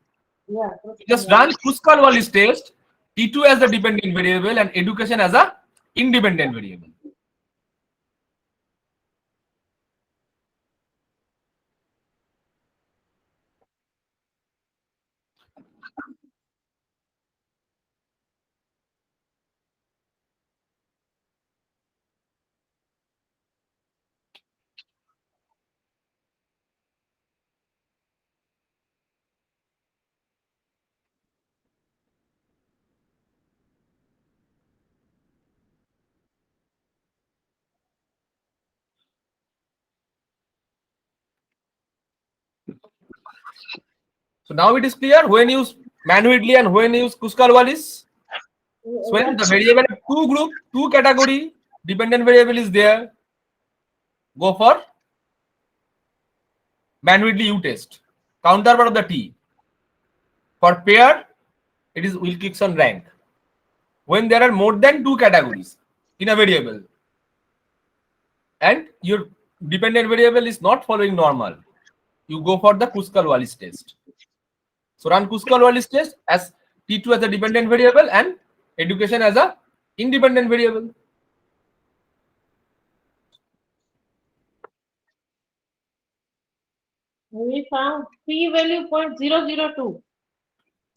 Yeah. Just run Kruskal-Wallis test. T2 as a dependent variable and education as a independent variable. So now it is clear when you use Mann-Whitley and when you use Kruskal-Wallis. So when the variable have two group, two category, dependent variable is there, go for Mann-Whitley U test, counterpart of the T. For pair, it is Wilcoxon rank. When there are more than two categories in a variable and your dependent variable is not following normal, you go for the Kruskal-Wallis test. So run Kruskal-Wallis test as T2 as a dependent variable and education as a independent variable. We found p-value 0.002.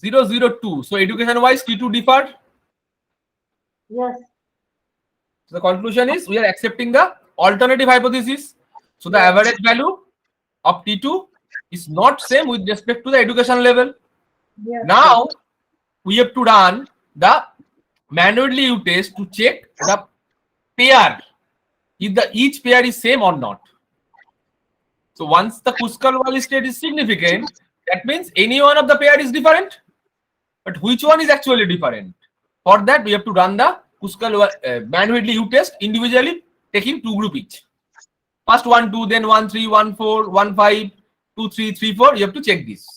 002. So education wise T2 differed. Yes. So the conclusion is we are accepting the alternative hypothesis. So the average value of T2 is not same with respect to the education level. Yes. Now we have to run the manually U test to check the pair, if the each pair is same or not. So once the Kruskal-Wallis state is significant, that means any one of the pair is different. But which one is actually different? For that, we have to run the Mann-Whitley U test individually, taking two group each. First 1, 2, then 1, 3, 1, 4, 1, 5, 2, 3, 3, 4. You have to check this.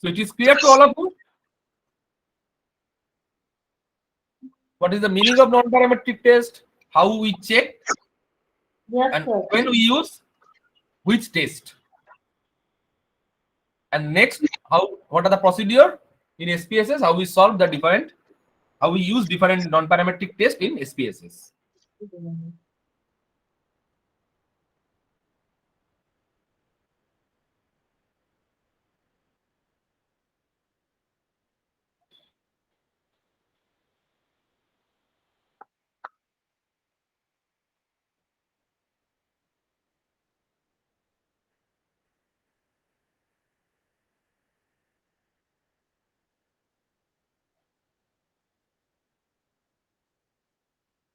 So it is clear to all of you what is the meaning of non-parametric test, how we check, Yes, and sir. when we use which test. And next, what are the procedure in SPSS, how we solve the different, how we use different non-parametric test in SPSS.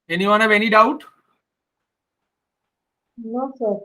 Anyone have any doubt? No, sir.